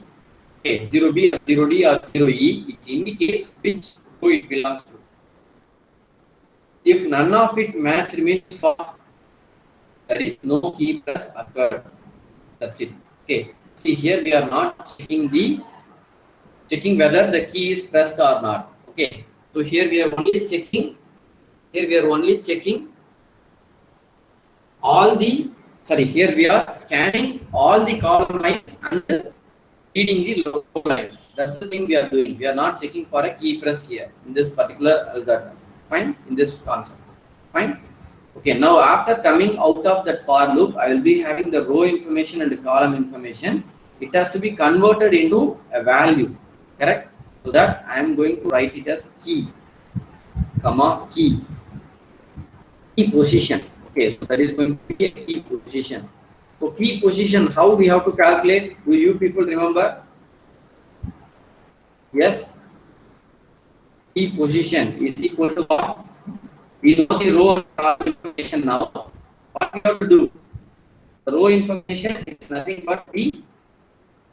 okay, 0B or 0D or 0E, it indicates which row it belongs to. If none of it match remains false, there is no key press occurred. That's it. Okay. See here we are not checking whether the key is pressed or not. Okay. So here we are only checking. Here we are only checking all the. Sorry. Here we are scanning all the column lines and reading the row lines. That's the thing we are doing. We are not checking for a key press here in this particular algorithm. Fine. In this concept. Fine. Okay, now after coming out of that for loop, I will be having the row information and the column information. It has to be converted into a value, correct? So that I am going to write it as key, comma, key position. Okay, so that is going to be a key position. So key position, how we have to calculate? Do you people remember? Yes, key position is equal to what? We know the row information now. What we have to do? The row information is nothing but the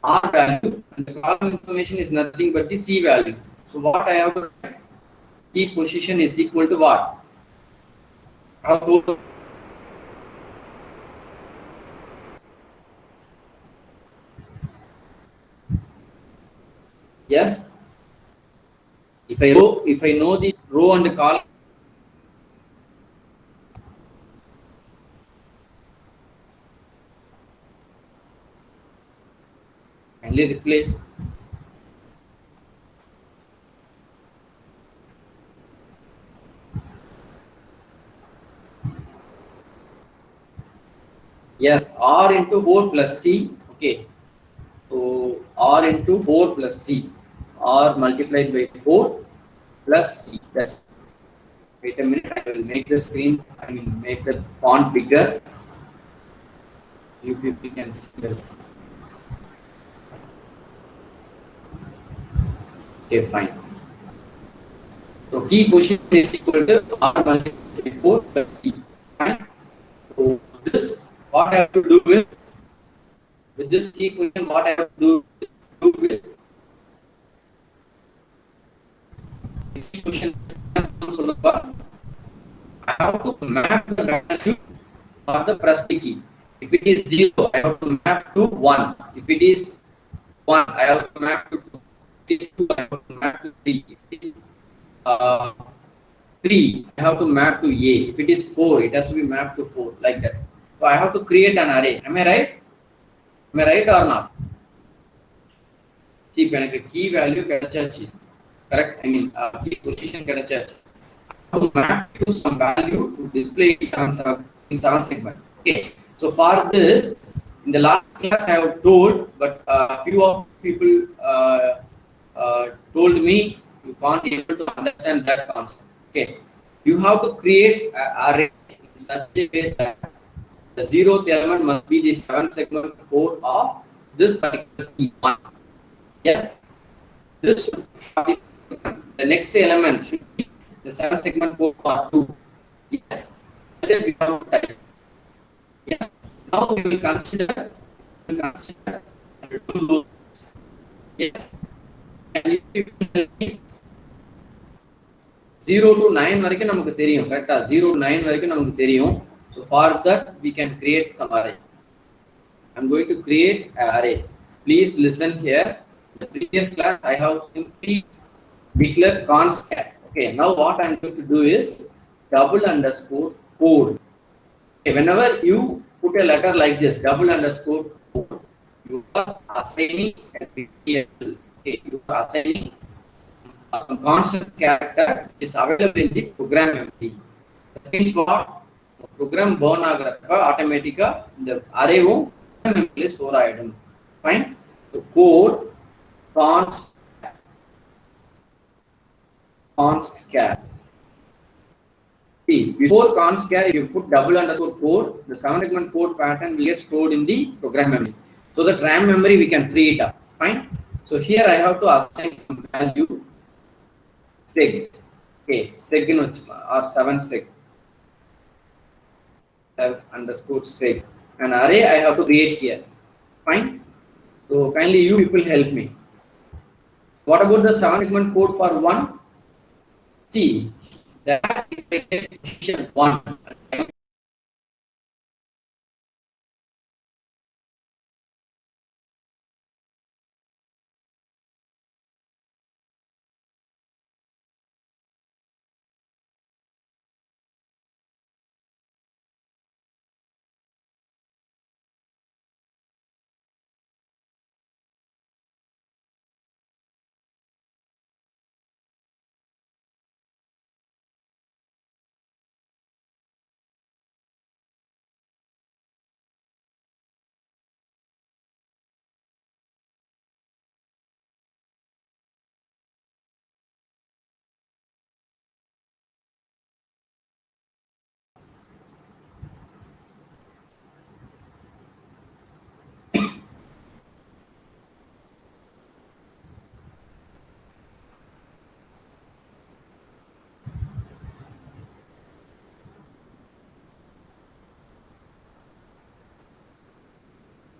R value and the column information is nothing but the C value. So what I have to write? Key position is equal to what? How to yes. If I know the row and the column, kindly replay. Yes, R into 4 plus C. Okay. So R into 4 plus C. R multiplied by 4 plus C. Yes. Wait a minute, I will make the screen, make the font bigger. You people can see that. Okay, fine. So key position is equal to R multiplied by 4 plus C. Fine. So this, what I have to do with this key position, what I have to do with the key position, I have to map the value for the pressed key. If it is 0, I have to map to 1. If it is 1, I have to map to 2. If it is 2, I have to map to 3. If it is 3, I have to map to A. If it is 4, it has to be mapped to 4, like that. So I have to create an array. Am I right? Am I right or not? See, when a key value kadachachi, correct? Key position kadachachi. I have to map to some value to display in 7 segment. Okay. So for this, in the last class I have told, but few of people told me you can't be able to understand that concept. Okay. You have to create an array in such a way that the 0th element must be the 7 segment code of this particular key one. Yes. This should be the next element should be the 7 segment code for 2. Yes. That is we have to type. Yeah. Now we will consider the two loops. Yes. And if you 0 to 9 வரைக்கும் நமக்கு தெரியும் கரெக்ட்டா 0 to 9 வரைக்கும் நமக்கு தெரியும். So for that we can create some array. I'm going to create an array. Please listen here. In the previous class I have simply declared const cat. Okay, now what I'm going to do is double underscore code. Okay, whenever you put a letter like this, double underscore code, you are assigning a variable. Okay, you are assigning some constant character is available in the program memory. That means what? The program burn ஆகறப்ப ஆட்டோமேட்டிக்கா இந்த அரேவும் மெமரியில store ஆயிடும். Fine. So code const const char. See, before const char, if you put double underscore code, the 7-segment code pattern will get stored in the program memory. So that RAM memory we can free it up. Fine. So here I have to assign some value seg. Okay, seg or 7seg. 7_seg. An array I have to create here. Fine. So kindly you people help me. What about the 7-segment code for 1? See, that is position 1.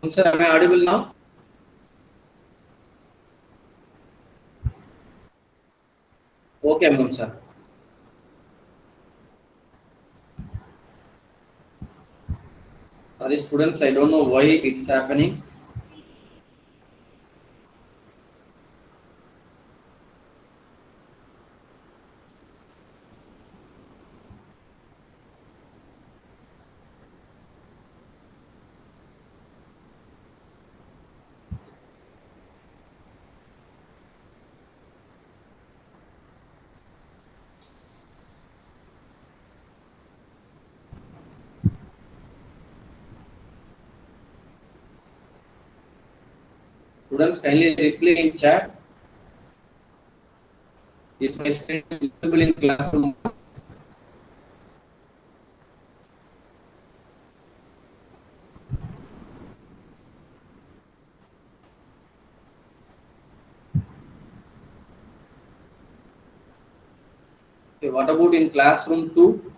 Sir, am I audible now? Okay, Mum sir. Sorry, students, I don't know why it's happening. Students, kindly reply in chat. Is my screen visible in classroom? Okay, what about in classroom 2?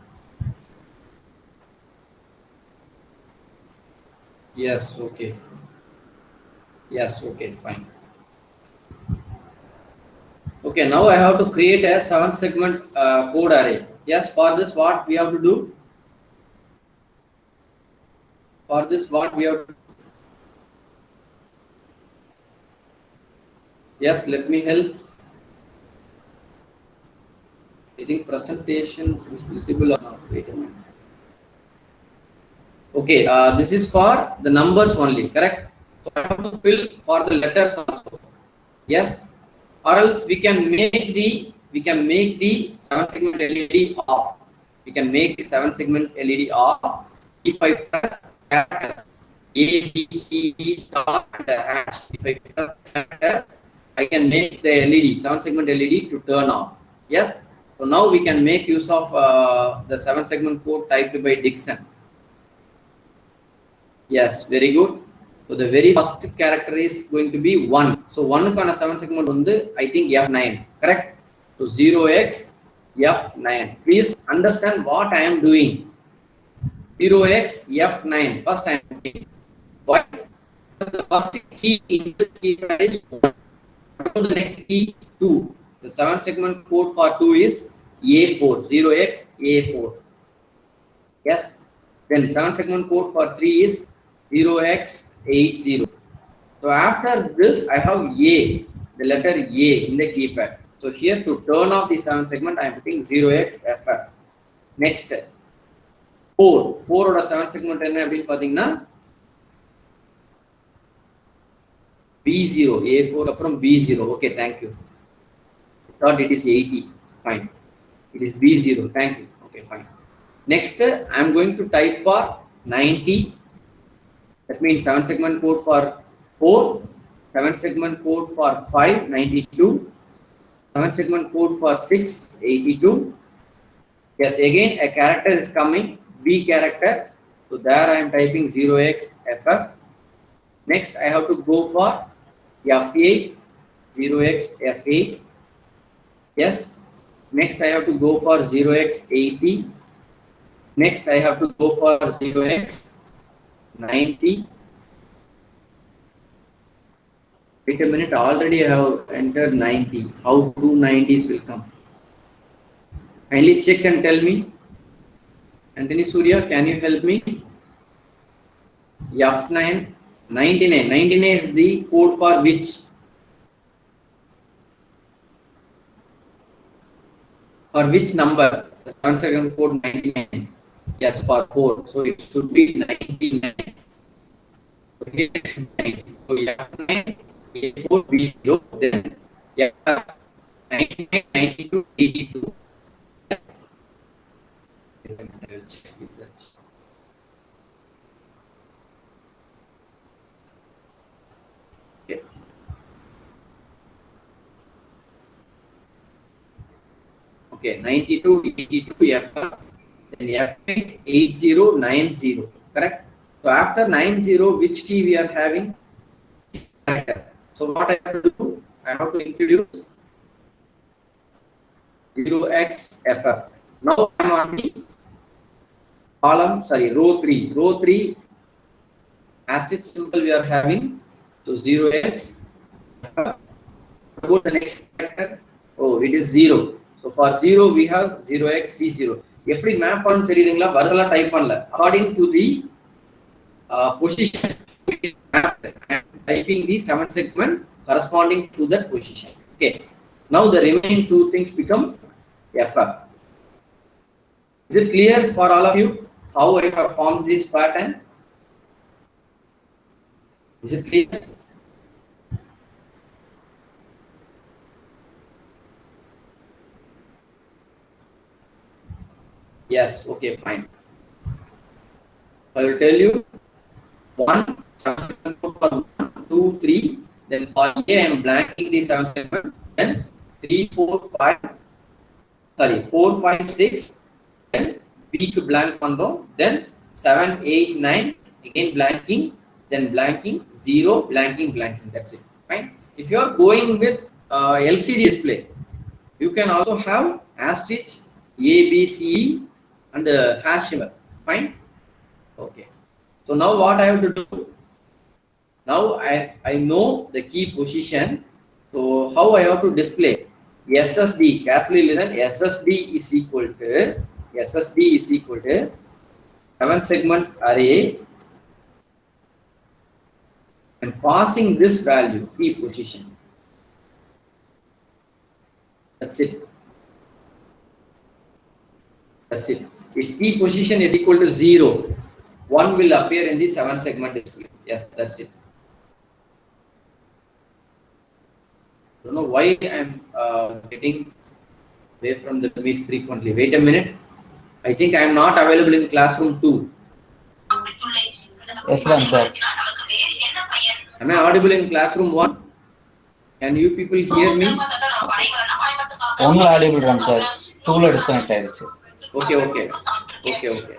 Yes, okay. Yes, okay, fine. Okay, now I have to create a 7-segment code array. Yes, for this what we have to do? For this what we have to do? Yes, let me help. I think presentation is visible or not. Wait a minute. Okay, this is for the numbers only, correct? So I have to fill for the letters also. Yes, or else we can make the 7-segment LED off. We can make the 7-segment LED off if I press characters A, B, C, D, star, and the hash. If I press characters, I can make the LED 7-segment LED to turn off. Yes. So now we can make use of the 7-segment code typed by Dixon. Yes, very good. So the very first character is going to be 1. So 1 kana 7-segment undu, I think F9, correct? So 0x F9. Please understand what I am doing. 0x F9. First I am doing. What? The first key in this keypad is 1. The next key 2. The 7-segment code for 2 is A4. 0x A4. Yes. Then 7-segment code for 3 is 0x80. So after this, I have A, the letter A in the keypad. So here to turn off the 7-segment, I am putting 0xFF. Next, 4. 4 or 7-segment என்ன அப்படின்னு பார்த்தீங்கன்னா B0, A4 அப்புறம் B0. Okay, thank you. Thought it is 80. Fine. It is B0. Thank you. Okay, fine. Next, I am going to type for 90. That means 7-segment code for 4, 7-segment code for 5, 92, 7 segment code for 682. Yes, again a character is coming, B character. So there I am typing 0xFF. Next I have to go for F8, 0xF8. Yes. Next I have to go for 0x80. Next I have to go for 0x90. Wait a minute, already I have entered 90. How two 90s will come? Kindly check and tell me. Anthony Surya, can you help me? F9, 99. 99 is the code for which? For which number? The 7 code 99. Yes, for 4. So it should be 99. So here it should be 90. So F9, A4, B0, then F 99, 92, 82. Yes. I will check with that. Okay. Okay, 92, 82, F, then F8, 80, 90. Correct? So after 90, which key we are having? Character. So what I have to do? I have to introduce 0xFF. Now I am on the column, sorry, row 3. Row 3, asterisk symbol we are having. So 0x. Go to the next character. Oh, it is 0. So for 0 we have 0xC0. எப்படி map பண்ண தெரியுதுங்களா? வரதெல்லாம் type பண்ணல. According to the position, typing the 7 segment corresponding to that position. Okay. Now the remaining two things become FF. Is it clear for all of you how I have formed this pattern? Is it clear? Yes, okay, fine. I will tell you 1, 2, 3, then for A I am blanking the 7 segment, then 3, 4, 5, sorry, 4, 5, 6, then B to blank pandom, then 7, 8, 9, again blanking, then blanking, 0, blanking, blanking, that's it, fine. If you are going with LCD display, you can also have asterisk A, B, C, E, and hash symbol. Fine. Okay. So now what I have to do? Now I know the key position. So how I have to display? SSD. Carefully listen. SSD is equal to 7 segment array. And passing this value key position. That's it. That's it. If key position is equal to 0, 1 will appear in the 7 segment display. Yes, that's it. I don't know why I'm getting away from the meet frequently. Wait a minute. I think I am not available in classroom 2. Yes, sir. Am I audible in classroom 1? Can you people hear me? Only audible, sir. 2 disconnect. Okay, okay. Okay, okay.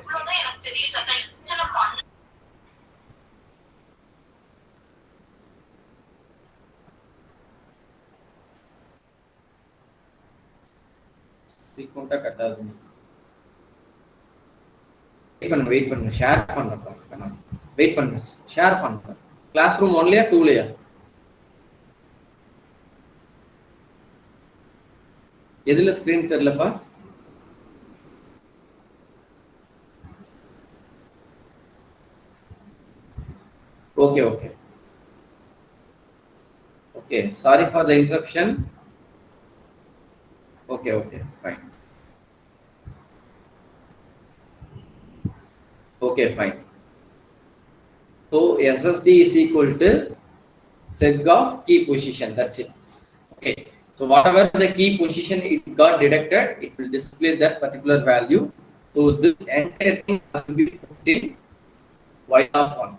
Frequent cut ஆகுது. Wait பண்ணுங்க share பண்றேன். Wait பண்ணுங்க share பண்றேன். Classroom 1லயா 2லயா? எதுல screen தெரியலப்பா? Okay, okay. Okay, sorry for the interruption. Okay, okay, fine. Okay, fine. So SSD is equal to seg of key position. That's it. Okay. So whatever the key position it got detected, it will display that particular value. So this entire thing has to be put in while off on.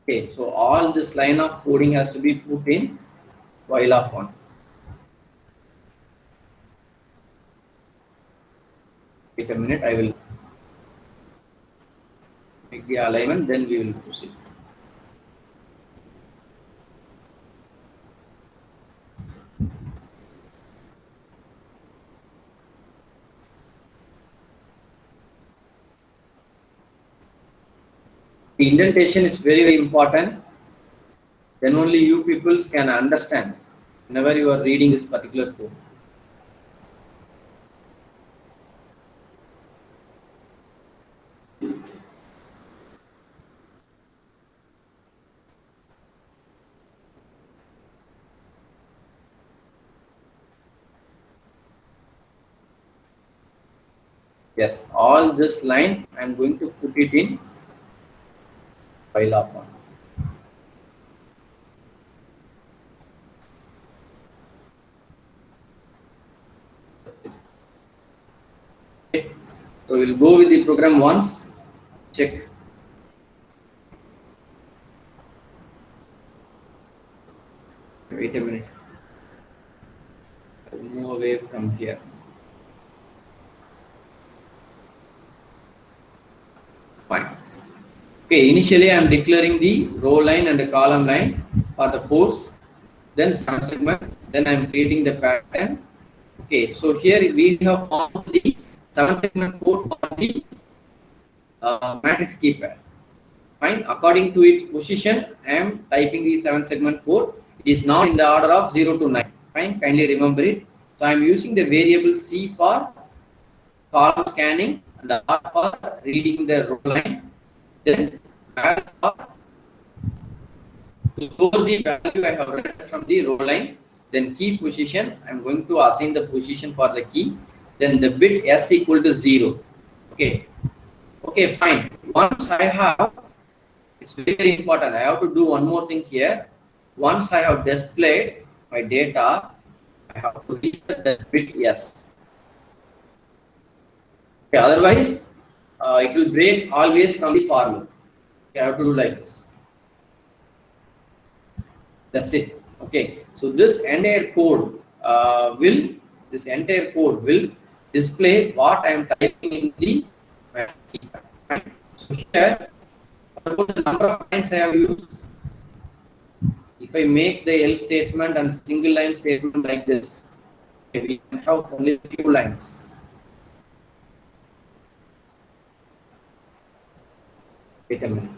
Okay. So all this line of coding has to be put in while off on. Wait a minute, I will make the alignment, then we will proceed. The indentation is very, very important. Then only you people can understand whenever you are reading this particular code. Yes, all this line I am going to put it in file of one. Okay. So we'll go with the program once, check. Wait a minute. I'll move away from here. Fine. Okay, initially I am declaring the row line and the column line for the ports, then some segment, then I am creating the pattern. Okay, so here we have formed the 7-segment port for the matrix key pair. Fine, according to its position, I am typing the 7-segment port. It is not in the order of 0 to 9. Fine, kindly remember it. So I am using the variable C for column scanning and R for reading the row line. Then to store the value I have read from the row line, then key position, I am going to assign the position for the key, then the bit S equal to 0. Okay. Okay, fine. Once I have, it's very, very important. I have to do one more thing here. Once I have displayed my data, I have to reset the bit S. Okay, otherwise, it will break always from the for loop. Okay, I have to do like this. That's it. Okay, so this entire code will display what I am typing in the matrix. So here, the number of lines I have used. If I make the else statement and single line statement like this, okay, we can have only few lines. Wait a minute.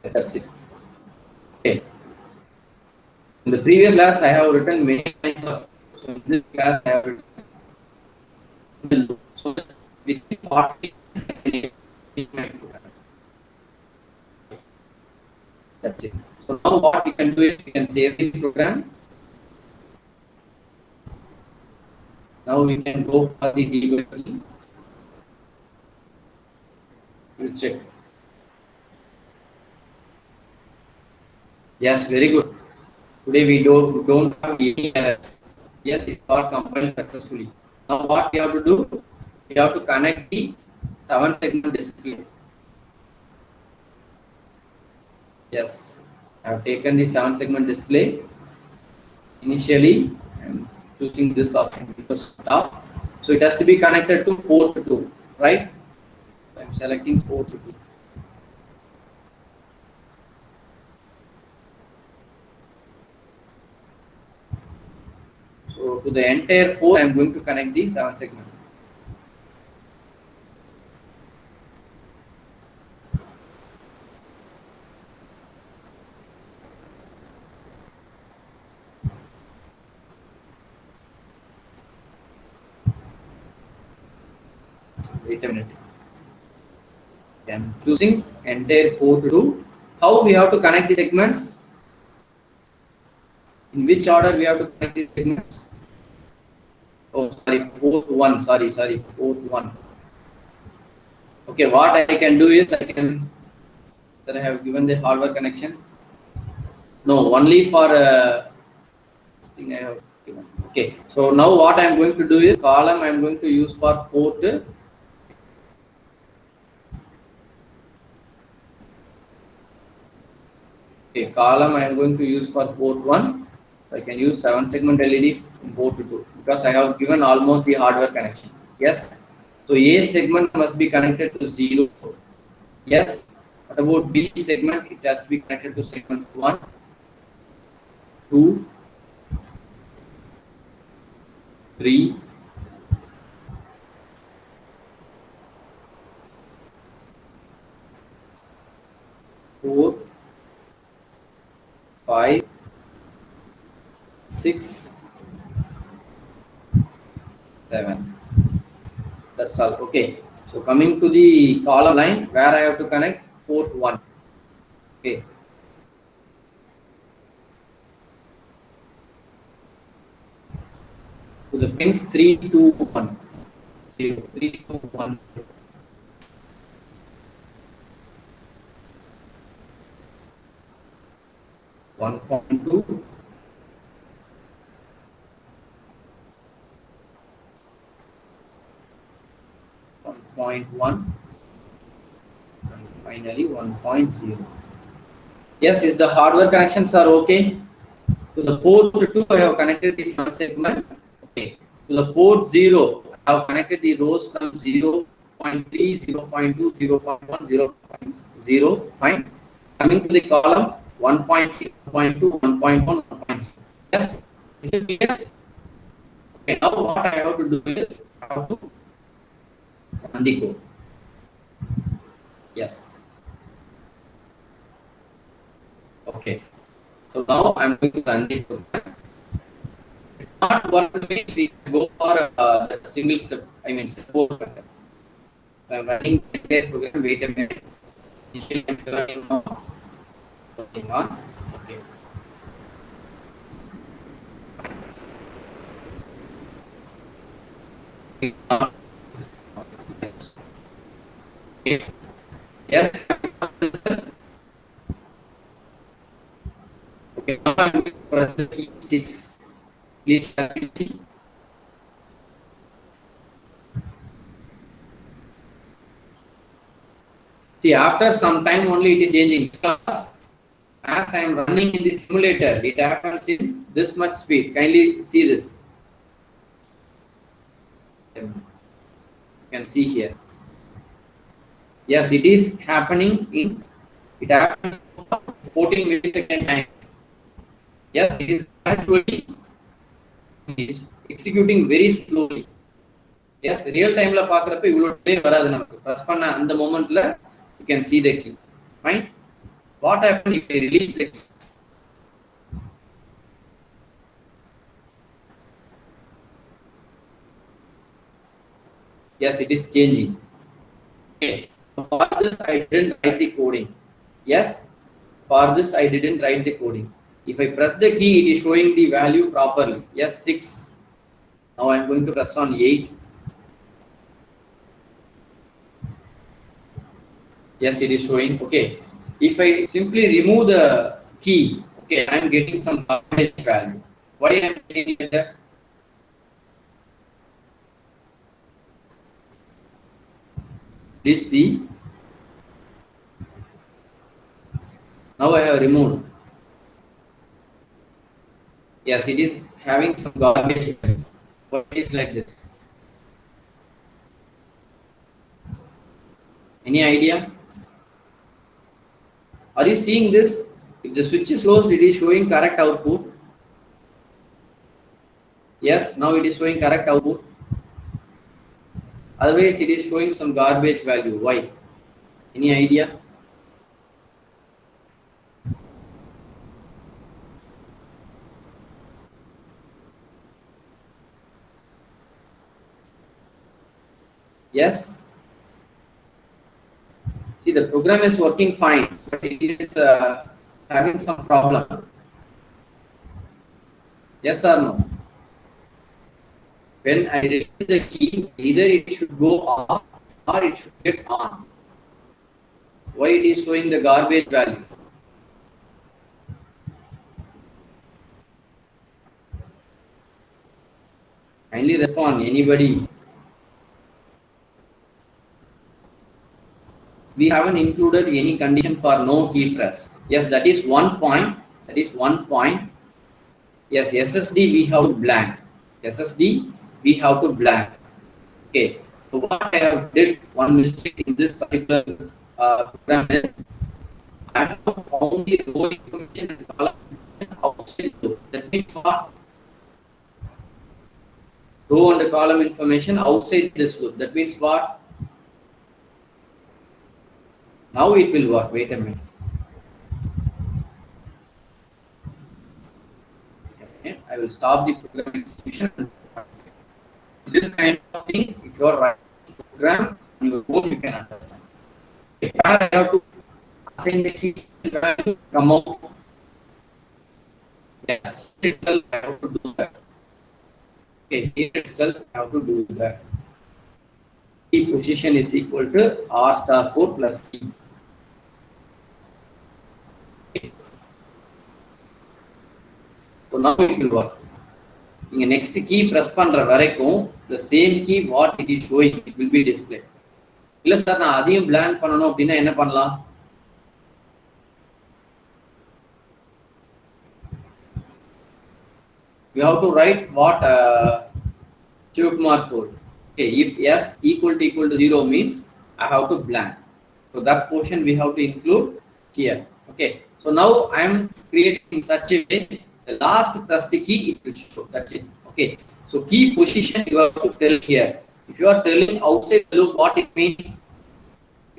That's it. Okay. In the previous class, I have written many lines of. So in this class, I have written so that within 40 seconds, that's it. So now what we can do is we can save the program. Now we can go for the debugging. You check. Yes, very good. Today we don't have any errors. Yes, it got compiled successfully. Now what we have to do? We have to connect the 7-segment display. Yes, I have taken the 7-segment display. Initially, I am choosing this option because top. So it has to be connected to port 2, right? So I am selecting port 2. So to the entire port, I am going to connect the 7-segment. Wait a minute. I am choosing entire port 2. How we have to connect the segments? In which order we have to connect the segments? Oh, sorry, port 1. Sorry, port 1. Okay, what I can do is I have given the hardware connection. No, only for this thing I have given. Okay, so now what I am going to do is column I am going to use for port Okay, column I am going to use for port 1. I can use 7 segment LED in port 2 because I have given almost the hardware connection. Yes. So A segment must be connected to 0. Yes. What about B segment? It has to be connected to segment 1, 2, 3, 4, 5, 6, 7. That's all. Okay. So coming to the column line where I have to connect port 1. Okay. To the pins 3, 2, 1. 0, 3, 2, 1. 1.2, 1.1, and finally 1.0. Yes, is the hardware connections are okay? To the port 2, I have connected this one segment. Okay. To the port 0, I have connected the rows from 0, 0.3, 0.2, 0.1, 0.0. Fine. Coming to the column 1.3, 1.2, 1.1, 1.0. Yes. Is it clear? Okay. Now what I have to do is I have to run the code. Yes. Okay. So now I'm going to run the program. Not one means we go for a single step. I mean, step over. I'm running the entire program. Wait a minute. Initially, I'm turning off. Turning on. Okay. Okay. Yes. Okay. Now I'm going to press the key 6. Please see. See, after some time only it is changing because as I am running in the simulator, it happens in this much speed. Kindly see this. You can see here. Yes, it is happening in, it happens 14 millisecond time. Yes, it is actually, it is executing very slowly. Yes, real time la பார்க்கறப்ப இவ்வளவு delay வராது நமக்கு. Press பண்ண அந்த momentல you can see the key. Fine. What happens if I release the key? Yes, it is changing. Okay. For this I didn't write the coding. Yes, for this I didn't write the coding. If I press the key, it is showing the value properly. Yes, 6. Now I am going to press on 8. Yes, it is showing. Okay. If I simply remove the key, okay, I am getting some garbage value. Why I am getting that? Please see. Now I have removed. Yes, it is having some garbage value. Why it is like this? Any idea? Are you seeing this? If the switch is closed, it is showing correct output. Yes, now it is showing correct output. Otherwise, it is showing some garbage value. Why? Any idea? Yes. See, the program is working fine, but it is having some problem. Yes or no? When I release the key, either it should go off or it should get on. Why it is showing the garbage value? Kindly respond, anybody. we haven't included any condition for no key press. Yes, that is one point. That is one point. Yes, SSD we have to blank. SSD we have to blank. Okay. So what I have did one mistake in this particular program is I have found the row information and column outside loop. That means what? Row and column information outside this loop. That means what? Now it will work. Wait a minute. Okay. I will stop the program execution. This kind of thing, if you are writing program on your own, you can understand. If I have to assign the key value, come out. Yes, itself I have to do that. Okay, here itself I have to do that. Key position is equal to R star 4 plus C. Okay. So now it will work. In next key press பண்ற வரைக்கும் the same key what it is showing it will be displayed. இல்ல sir நான் அதையும் blank பண்ணனும் அப்படினா என்ன பண்ணலாம்? You have to write what Shivkumar told. Okay, if s equal to 0 means I have to blank. So that portion we have to include here. Okay, so now I am creating in such a way the last pressed key it will show. That's it. Okay, so key position you have to tell here. If you are telling outside the loop, what it means?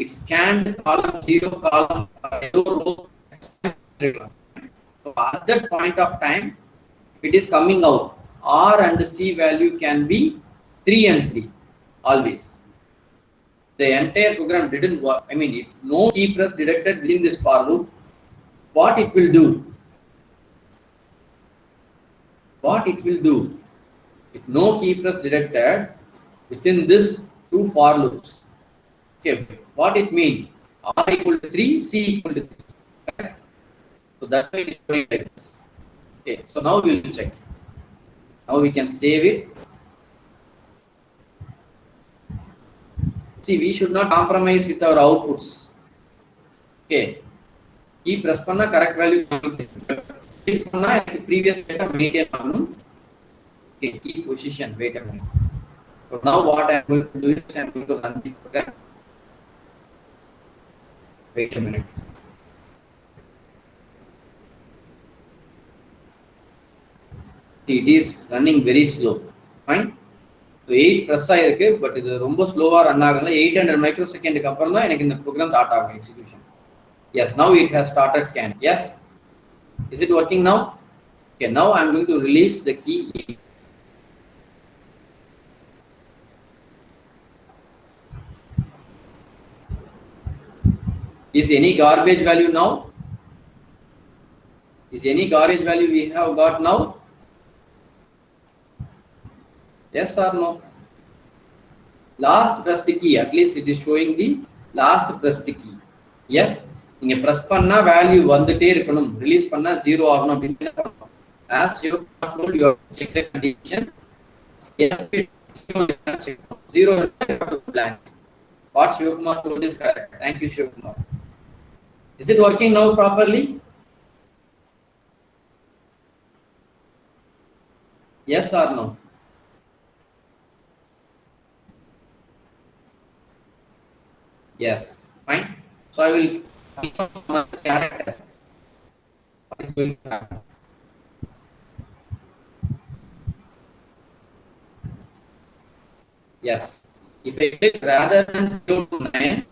It scanned column 0, column row. So at that point of time, it is coming out. R and C value can be 3 and 3 always. The entire program didn't work. I mean, if no key press detected within this for loop, what it will do? What it will do? If no key press detected within this two for loops, okay, what it means? R equal to 3, C equal to 3. Right? So that's why it is going like this. Okay, so now we will check. Now we can save it. See, we should not compromise with our outputs. Okay, key press panna correct value. Press panna previous data maintain pannu. Okay, key position. Wait a minute. So now what I am going to do is I am going to run the program. Wait a minute. It is running very slow. Fine. So 8 press ஆயிருக்கு but இது ரொம்ப ஸ்லோவா run ஆகல 800 மைக்ரோசெகண்டுக்கு அப்புறம் தான் எனக்கு இந்த program start ஆகும் execution. Yes, now it has started scanning. Yes. Is it working now? Okay, now I am going to release the key. Is any garbage value now? Is any garbage value we have got now? Yes or no? Last pressed key, at least it is showing the last pressed key. Yes, நீங்க press பண்ணா value வந்துட்டே இருக்கணும், release பண்ணா 0 ஆகணும் அப்படினு பண்ணணும். As you told, you have to check the condition. Yes, 0 is blank. What Shivkumar told is correct. Thank you, Shivkumar. Is it working now properly? Yes or no? Yes, fine. So I will character. What is going to happen? Yes, if I did rather than 0 to 9,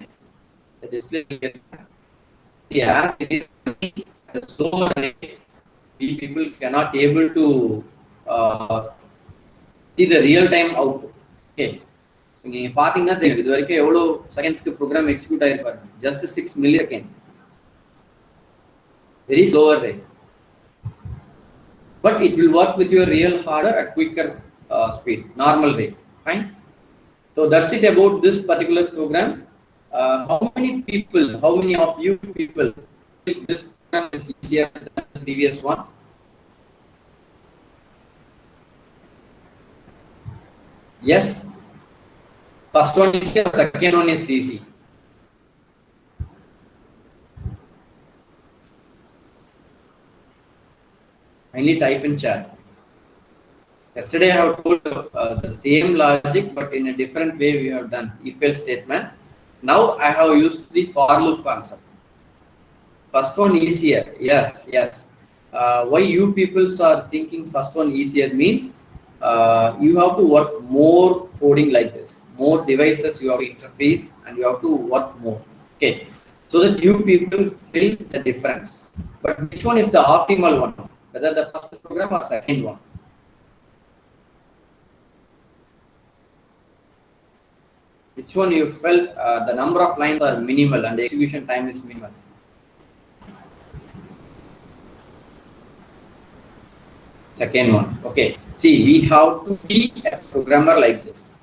the display will get as it is at a slower rate. We people cannot able to see the real time output. Okay. நீங்க பாத்தீங்கன்னா தெரியும் இது வரைக்கும் எவ்வளவு செகண்ட்ஸ்க்கு program execute ஆயிருப்பாரு just 6 millisecond very slower rate but it will work with your real harder at quicker speed normal rate fine so that's it about this particular program how many of you people think this program is easier than the previous one? Yes. First one is easy, second one is easy. Kindly type in chat. Yesterday I have told the same logic, but in a different way we have done if-else statement. Now I have used the for loop concept. First one easier. Yes, yes. Why you peoples are thinking first one easier means you have to work more coding like this. More devices you have to interface and you have to work more. Okay. So that you people feel the difference. But which one is the optimal one? Whether the first program or second one? Which one you felt the number of lines are minimal and the execution time is minimal? Second one. Okay. See, we have to be a programmer like this.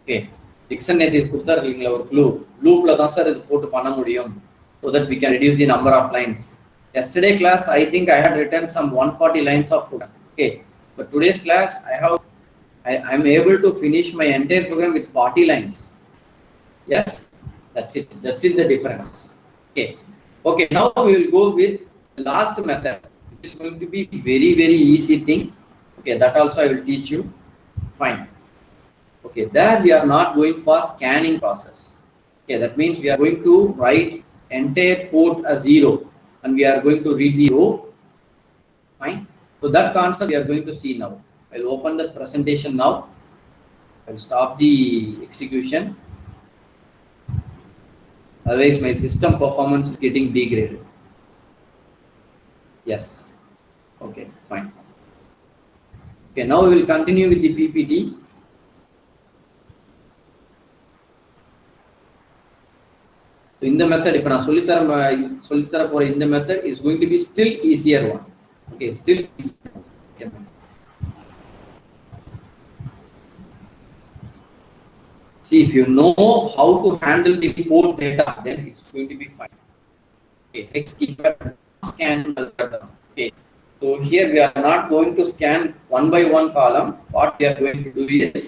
Okay. Dixon நேத்து கொடுத்தாருங்களா ஒரு லூப்ல தான் sir இது போட்டு பண்ண முடியும் so that we can reduce the number of lines. Yesterday class I think I had written some 140 lines of program. Okay. But today's class I am able to finish my entire program with 40 lines. Yes, that's it. That's it, the difference. Okay. Okay, now we will go with the last method. It is going to be very, very easy thing. Okay, that also I will teach you. Fine. Okay, there we are not going for scanning process. Okay, that means we are going to write entire port as 0 and we are going to read the row. Fine. So that concept we are going to see now. I will open the presentation now. I will stop the execution. Otherwise, my system performance is getting degraded. Yes. Okay, fine. Okay, now we will continue with the PPT. So in the method, if I solitara for in the method is going to be still easier one. Okay, still easier. Okay. See, if you know how to handle the port data, then it's going to be fine. Okay, scan algorithm. Okay, so here we are not going to scan one by one column. What we are going to do is,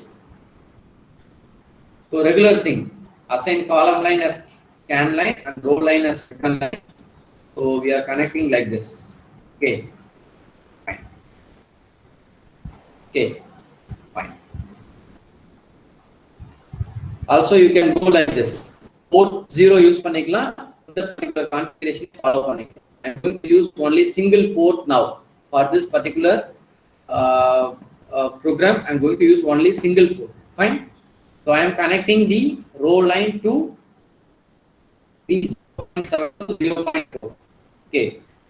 so regular thing, assign column line as scan line and row line as return line. So we are connecting like this. Okay, fine. Okay, fine. Also, you can go like this. Port 0 use panikla, the particular configuration follow panikla. I am going to use only single port now for this particular program. I am going to use only single port. Fine. So I am connecting the row line to P0.7 to 0.4. Okay.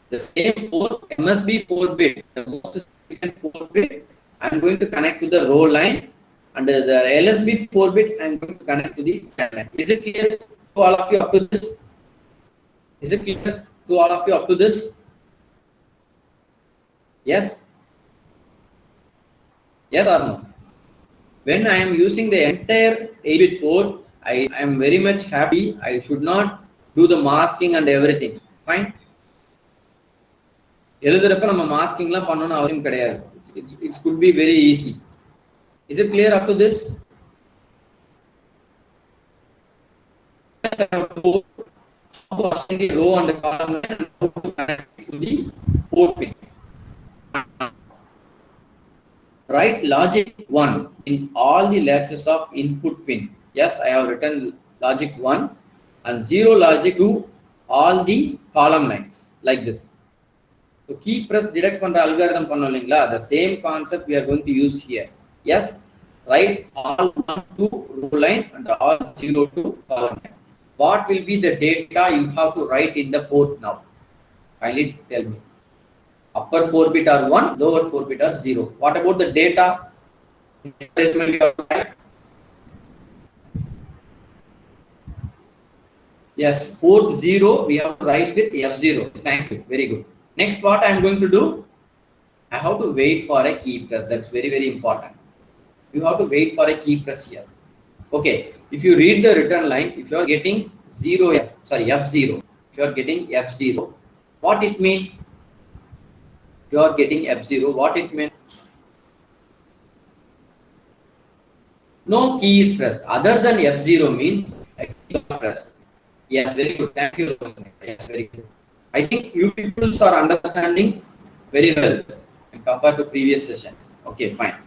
The same port must be 4-bit. The most significant 4-bit. I am going to connect to the row line. And the LSB 4-bit, I am going to connect to the scan line. Is it clear to all of you up to this? Is it clear to all of you up to this? Yes? Yes or no? When I am using the entire 8-bit port, I am very much happy. I should not do the masking and everything. Fine? எழுதுறப்ப நம்ம மாஸ்கிங்லாம் பண்ணனும் அவசியம் கிடையாது. It could be very easy. Is it clear up to this? The row and the column line to connect to the port pin. Write logic 1 in all the latches of input pin. Yes, I have written logic 1 and 0 logic to all the column lines like this. So key press deduct பண்ற algorithm பண்ணோம் இல்லீங்களா, the same concept we are going to use here. Yes, write all 1 to row line and all 0 to column line. What will be the data you have to write in the port now? Kindly tell me. Upper 4-bit are 1, lower 4-bit are 0. What about the data? Yes, port 0 we have to write with F0. Thank you. Very good. Next, what I am going to do? I have to wait for a key press. That's very, very important. You have to wait for a key press here. Okay. If you read the return line, if you are getting F0, if you are getting F0, what it means? You are getting F0, what it means? No key is pressed. Other than F0 means a key is pressed. Yes, very good. Thank you. Yes, very good. I think you people are understanding very well. and compared to previous session. Okay, fine.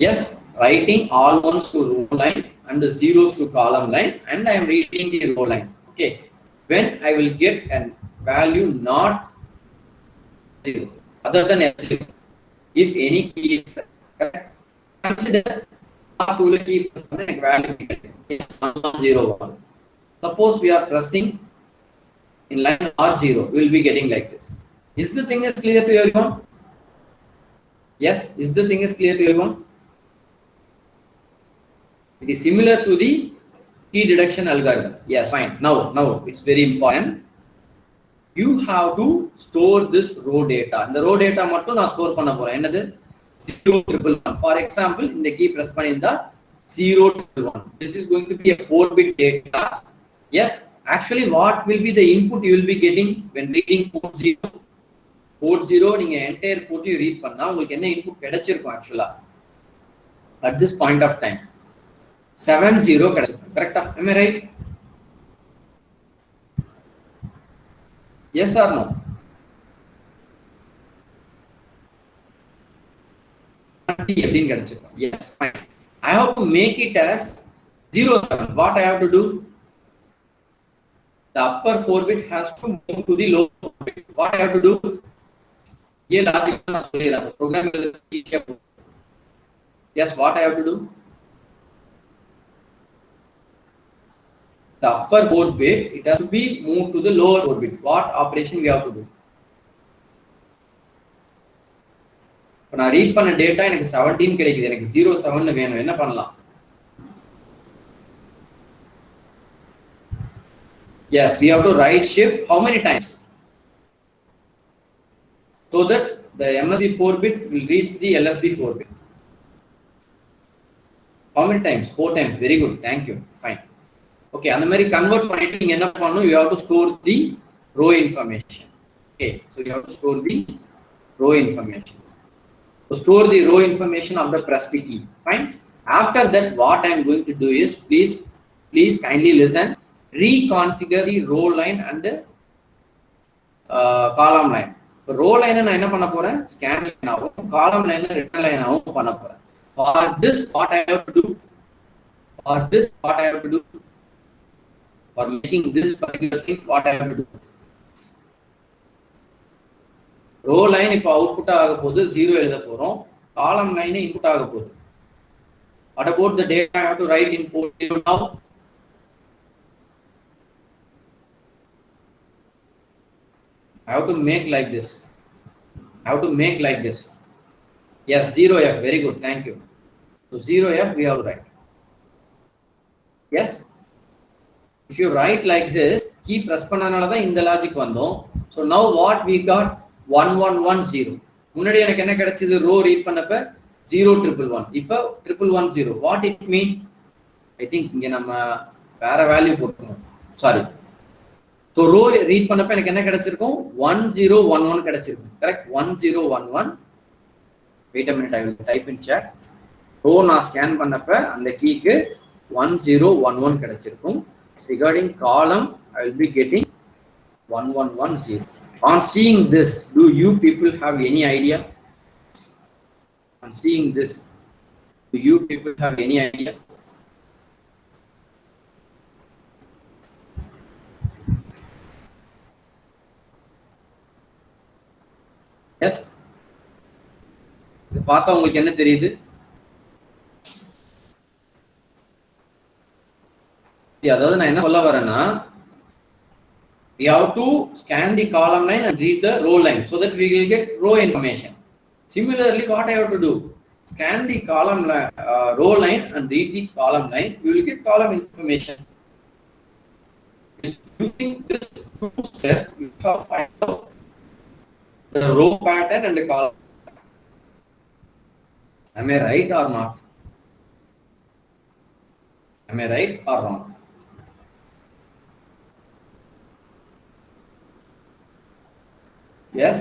Yes, writing all ones to row line and the zeros to column line, and I am reading the row line. Okay, when I will get a value not zero, other than F0, if any key is correct, consider R2 key value 1, suppose we are pressing in line R0, we will be getting like this. Is the thing is clear to everyone? Yes, is the thing is clear to everyone? It is similar to the key deduction algorithm. Yes, fine. Now it's very important. You have to store this row data. The row data மட்டும் நான் store பண்ண போறேன். என்னது 011. For example, இந்த key press பண்ணிருந்தா 011. This is going to be a 4-bit data. Yes, actually what will be the input you will be getting when reading port 0? Port 0 நீங்க entire port read பண்ணா உங்களுக்கு என்ன input கிடைச்சிருக்கும் actually at this point of time 70 கிடைச்சிருக்கும். கரெக்ட்டா? Am I right? Yes or no? Yes, fine. I have to make it as 07. What I have to do? The upper 4-bit has to move to the lower 4-bit. What I have to do? Ye logic program. Yes, what I have to do? The upper 4-bit, it has to be moved to the lower 4-bit. What operation we have to do? இப்போ நான் read பண்ண data எனக்கு 17 கிடைக்குது, எனக்கு 07 வேணும், என்ன பண்ணலாம்? Yes, we have to right shift how many times? So that the MSB 4-bit will reach the LSB 4-bit. How many times? 4 times. Very good. Thank you. Fine. Okay, அந்த மாதிரி convert பண்ணிட்டு நீங்க என்ன பண்ணணும்? You have to store the row information. Okay, so you have to store the row information. So store the row information of the pressed key. Fine. After that, what I am going to do is please kindly listen. Reconfigure the row line and the column line. Row line நான் என்ன பண்ண போறேன்? Scan line ஆகும், column line return line ஆகும் பண்ண போறேன். For this, what I have to do? For making this particular thing, what I have to do? Row line இப்போ output ஆக போகுது 0 எழுத போறோம், column line input ஆக போகுது. What about the data I have to write in port 0 now? I have to make like this. Yes, 0F. Very good. Thank you. So 0F we have to write. Yes. If you write like this, key press பண்ணனால தான் இந்த logic வந்தோம். So now what we got? 1110. முன்னாடி எனக்கு என்ன கிடைச்சது? row read பண்ணப்ப 0111. இப்போ 1110. What it mean? I think இங்க நம்ம வேற வேல்யூ போட்டுறோம். Sorry. So row read பண்ணப்ப எனக்கு என்ன கிடைச்சிருக்கும்? 1011 கிடைச்சிருக்கும். Correct? 1011. Wait a minute, I will type in chat. Row நான் scan பண்ணப்ப அந்த கீக்கு 1011 கிடைச்சிருக்கும். Regarding column, I will be getting 1110. On seeing this, do you people have any idea? On seeing this, do you people have any idea? Yes. இது பார்த்தா உங்களுக்கு என்ன தெரியுது? அதாவது நான் என்ன சொல்ல வரேன்னா, we have to scan the column line and read the row line so that we will get row information. Similarly, what I have to do? Scan the column row line and read the column line. We will get column information. Using this two-step, you have to find out the row pattern and the column. Am I right or not? Am I right or wrong? Yes?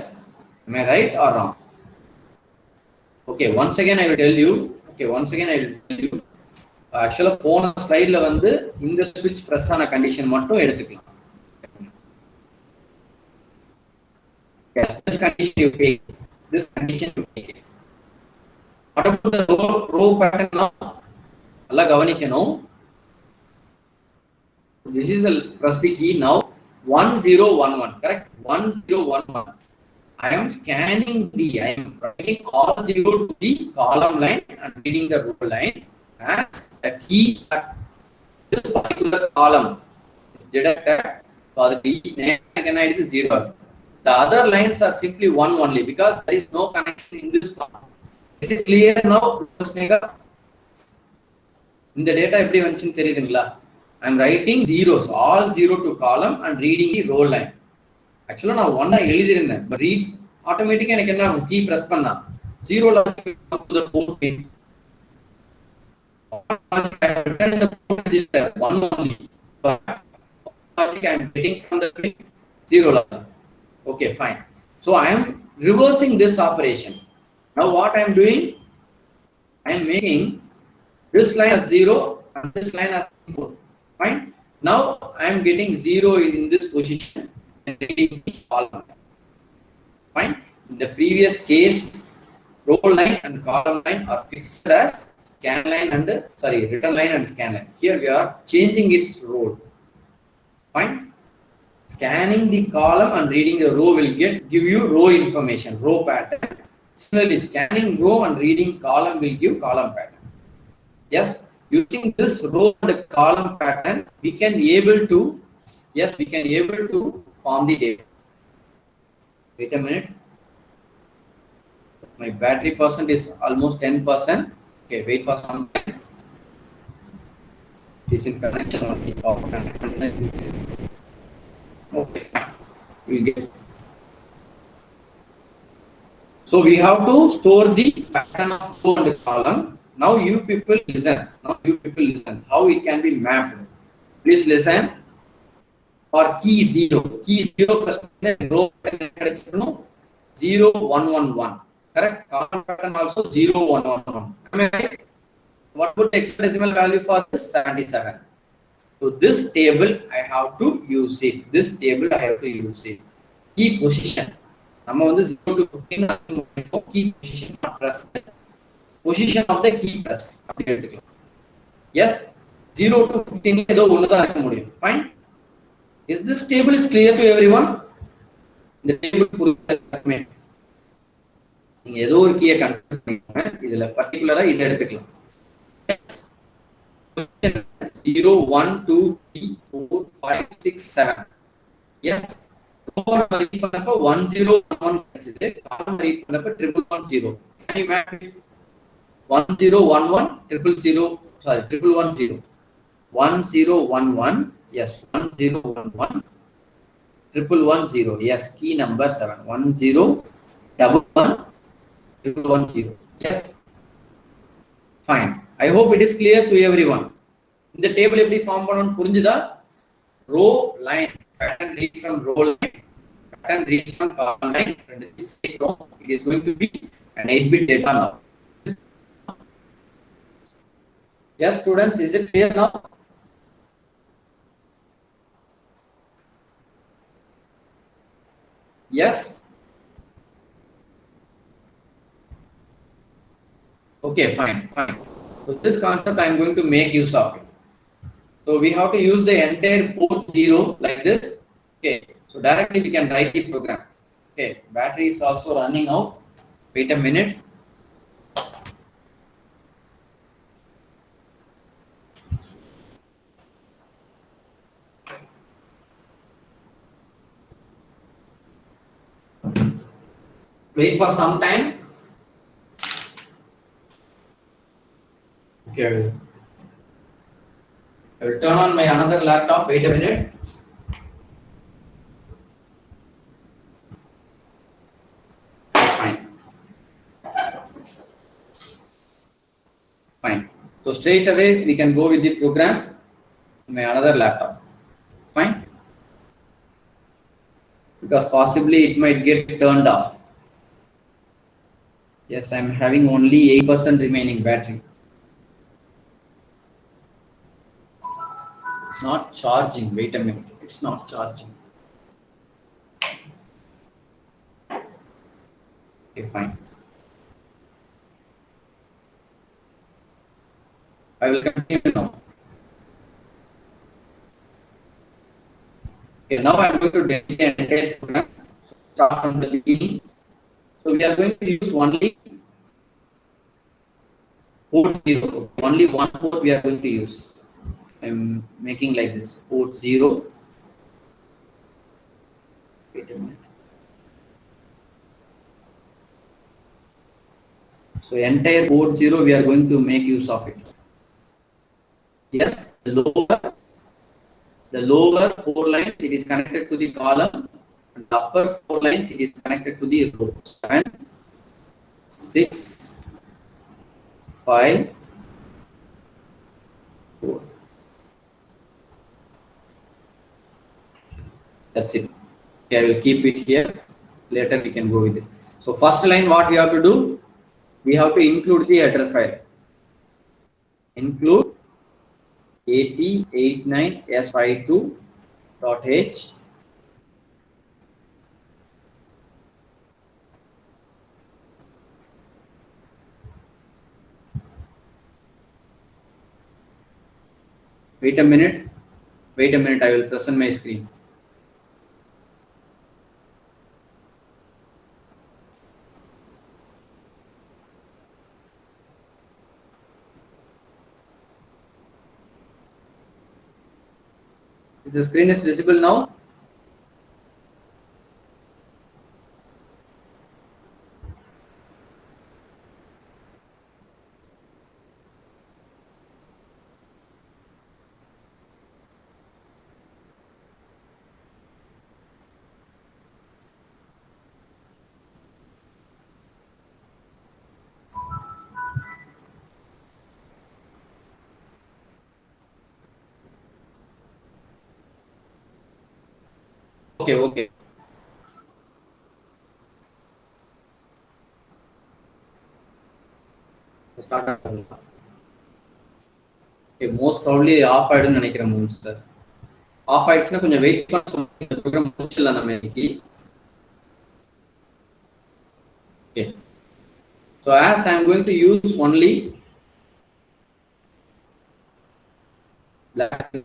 Am I right or wrong? Okay, once again I will tell you. Actually, போன ஸ்லைட்ல வந்து இந்த ஸ்விட்ச் press ஆன condition மட்டும் எடுத்துக்கலாம். This condition you take. this condition you make it. What about the row pattern now? Allah gavanikano. This is the press the key now. 1011, correct? 1011. I am scanning I am writing all 0 to the column line and reading the row line as a key at this particular column is detected for the can I is 0. The other lines are simply 1 only because there is no connection in this part. Is it clear now? In the data எப்படி வந்துச்சுன்னு தெரியுதுங்களா? I am writing zeros, all 0 to column and reading the row line. Actually, நான் 1 எழுதியிருந்தேன், but read automatically எனக்கு என்ன ஆகும்? Key press பண்ணா 0 ல come to the port pin. I have written in the port is 1 only, but I am getting from the pin 0 ல. Okay, fine. So I am reversing this operation. Now what I am doing? I am making this line as 0 and this line as 4. Fine. Now I am getting 0 in this position and reading the column. Fine. In the previous case, row line and column line are fixed as scan line and written line and scan line. Here we are changing its role. Fine. Scanning the column and reading the row will give you row information, row pattern. Similarly, scanning row and reading column will give column pattern. Yes, using this row and column pattern, we can able to form the data. Wait a minute. My battery percent is almost 10%. Okay, wait for some time. It is in connection only. Okay, we get. So we have to store the pattern of row and column. Now you people listen. How it can be mapped. Please listen. For key 0 plus row pattern 0 1 1 1. Correct. Column pattern also 0 1 1 1. Am I right? What would the hexadecimal value for this? 77. So this table I have to use it. Key position. நம்ம வந்து 0 to 15 key position press. Position of the key press. Yes. 0 to 15 ஏதோ ஒன்னு தான் இருக்க முடியும். Fine. Is this table is clear to everyone? இந்த table புரியுதுமே. நீங்க ஏதோ ஒரு கீயை கன்சிடர் பண்ணுங்க. இதுல பர்టిక్యులரா இத எடுத்துக்கலாம். 0 1 2 3 4 5 6 7. Yes. Row read பண்ணப்ப 1011 கிடைச்சது. column read பண்ணப்ப 1110. Can you map it? 1011 111 1011. Yes, 1011 111. Yes, key number 7. 1011 111. Yes, fine. I hope it is clear to everyone. In the table எப்படி ஃபார்ம் பண்ணனும் புரிஞ்சுதா? Row line pattern read from row line, pattern read from column line, and this row it is going to be an 8-bit data now. Yes, students, is it clear now? Yes. Okay, fine. So this concept I am going to make use of it. So we have to use the entire port 0 like this. Okay. So directly we can write the program. Okay. Battery is also running out. Wait a minute. Wait for some time. Okay. I will turn on my another laptop. Wait a minute. Fine. So straight away we can go with the program on my another laptop. Fine. Because possibly it might get turned off. Yes, I am having only 8% remaining battery. It's not charging. Wait a minute. It's not charging. Okay, fine. I will continue now. Okay, now I am going to delete the entire program. Start from the beginning. So we are going to use only port 0. Only one port we are going to use. I am making like this port 0. Wait a minute. So entire port 0 we are going to make use of it. Yes, the lower four lines it is connected to the column, and the upper four lines it is connected to the row. 7, 6, 5, 4. That's it. Okay, I will keep it here. Later we can go with it. So first line, what we have to do? We have to include the header file. Include 8089s52.h. Wait a minute. Wait a minute. I will present my screen. Is the screen is visible now? Okay, okay. Start. Okay, most probably off ஆயிடும்னு நினைக்கிறேன் மூன்ஸ் sir. Of ஆயிடுச்சுன்னா கொஞ்சம் wait பண்ண சொல்லுங்க. இந்த program முடிச்சிடலாம் நம்ம இன்னைக்கு. Okay. So as I am going to use only black screen.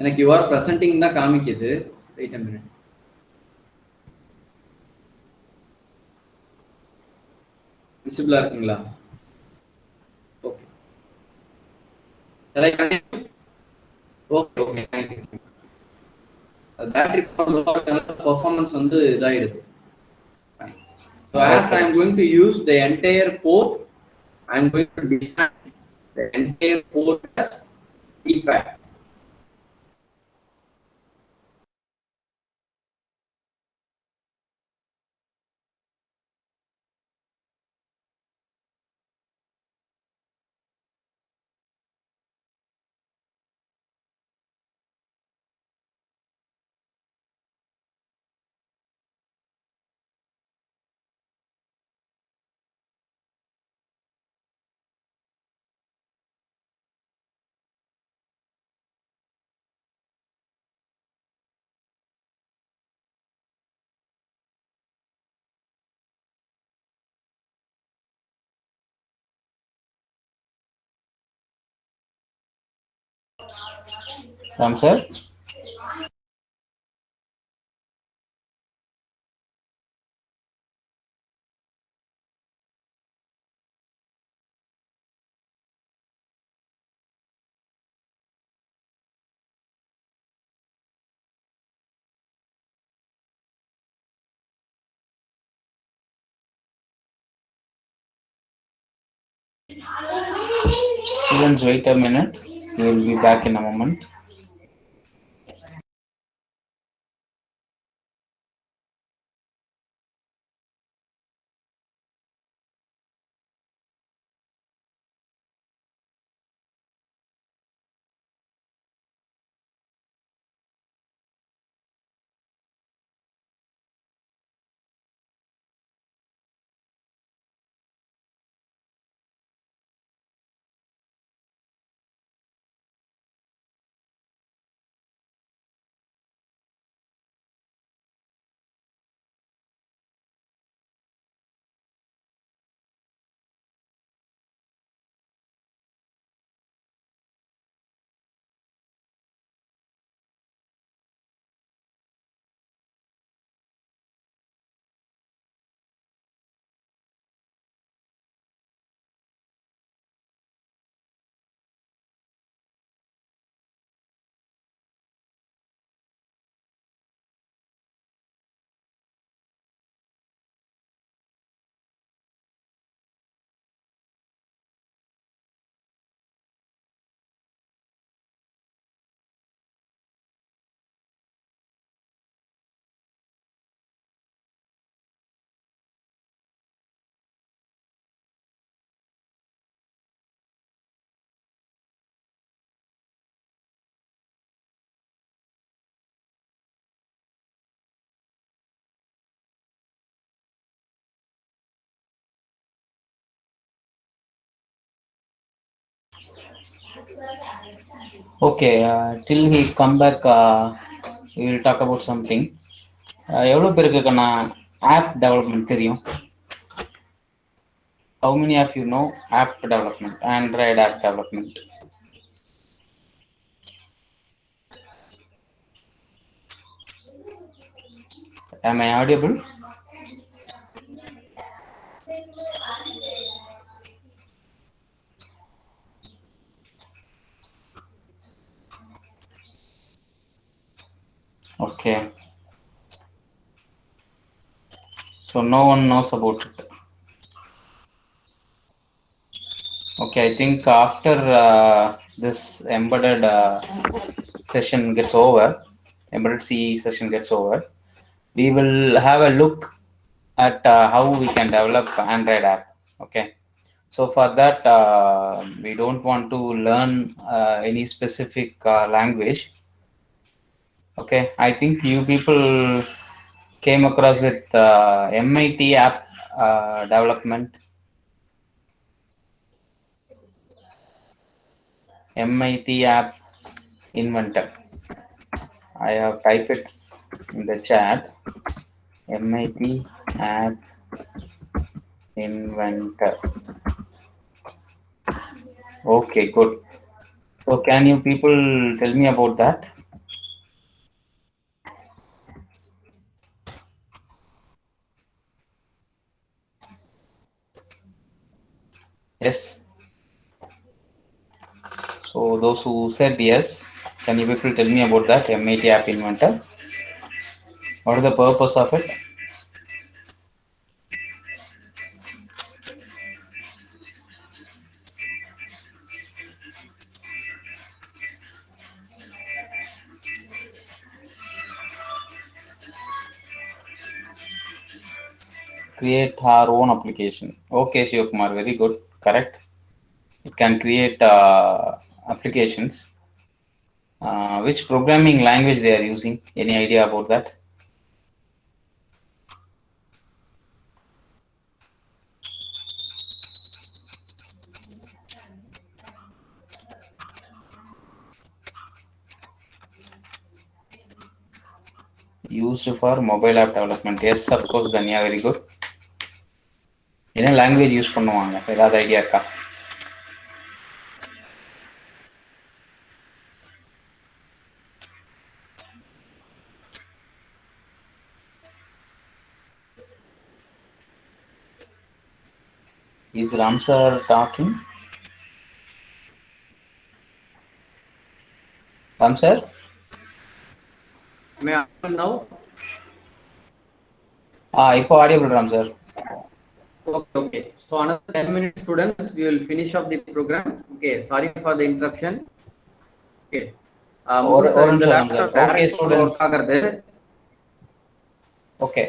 எனக்கு you are presenting தான் காமிக்குது. Wait a minute. விசிபிளா இருக்குங்களா? Okay. Shall I continue? Okay, okay. Thank you. Battery performance வந்து இதாயிடுது. So as I am going to use the entire port, I am going to define the entire port as keypad. Sir. Students, wait a minute. We will be back in a moment. Okay, till he come back, we will talk about something. எவ்வளோ பேருக்கு நான் app development தெரியும்? How many of you know app development, Android app development? Am I audible? Okay. So no one knows about it. Okay, I think after this embedded session gets over, embedded CE session gets over, we will have a look at how we can develop Android app. Okay. So for that, we don't want to learn any specific language. Okay, I think you people came across with MIT app development. MIT app inventor. I have typed it in the chat. MIT app inventor. Okay, good. So can you people tell me about that? Yes. So those who said yes, can you people tell me about that MIT app inventor? What is the purpose of it? Create our own application. Okay, Shivakumar, very good. Correct. It can create applications. Which programming language they are using? Any idea about that? Used for mobile app development. Yes, of course, Danya, very good. என்ன language use பண்ணுவாங்க? ஏதாவது idea இருக்கா? Is Ram sir talking? Ram sir? May I now? இப்போ audible, Ram sir. Okay. So another 10 minutes, students, we will finish up the program. Okay. Sorry for the interruption. Okay. ஒரு sir, இந்த நிமிஷம் laptop sir. Okay, direct students. work ஆகுறது. Okay.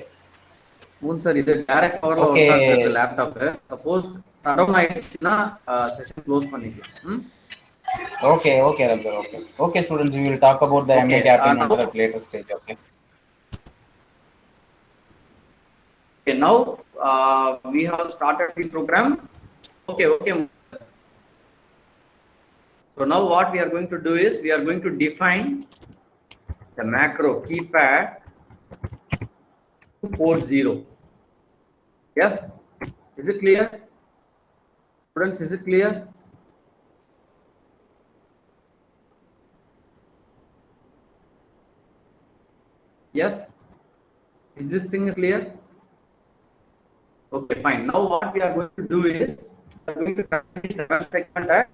Moon sir இது direct பவர்ல work ஆகுது laptop. Suppose shutdown ஆயிடுச்சுன்னா session close பண்ணிக்கலாம். Okay, Ram sir. Okay. Okay, students, we will talk about the MIT app inventor at later stage. Okay. Okay, now we have started the program. Okay. So now what we are going to do is we are going to define the macro keypad to port 0. Yes, is it clear? Students, is it clear? Yes, is this thing is clear? Okay, fine. Now what we are going to do is we are going to connect the 7th segment at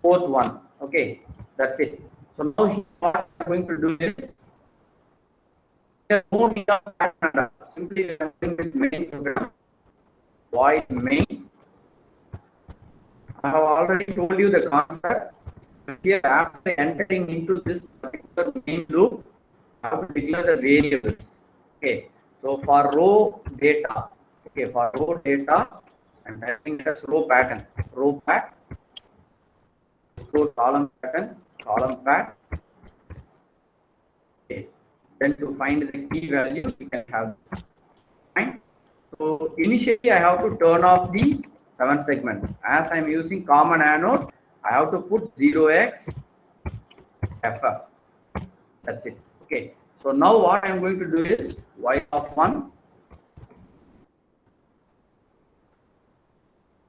port 1. Okay, that's it. So now what we are going to do is no need of pattern. Simply we are doing this main program. Void main. I have already told you the concept. Here, after entering into this particular main loop, I have to declare the variables. Okay. So for row data, I'm typing it as row pattern. Row pat. So column pattern, column pat. Okay. Then to find the key value, we can have this. Fine. So initially, I have to turn off the 7 segments. As I am using common anode, I have to put 0x FF. That's it. Okay. So now what I am going to do is y of 1,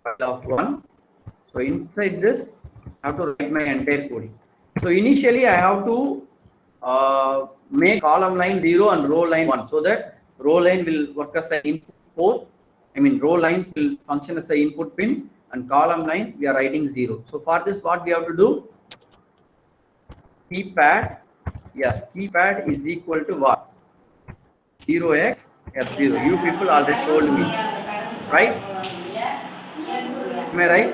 y of 1. So inside this, I have to write my entire coding. So initially I have to make column line 0 and row line 1, so that row line will work as an input port. I mean, row lines will function as an input pin, and column line we are writing 0. So for this, what we have to do? Keypad, yes, keypad is equal to what? 0x F0. You people already told me, right? Am I right?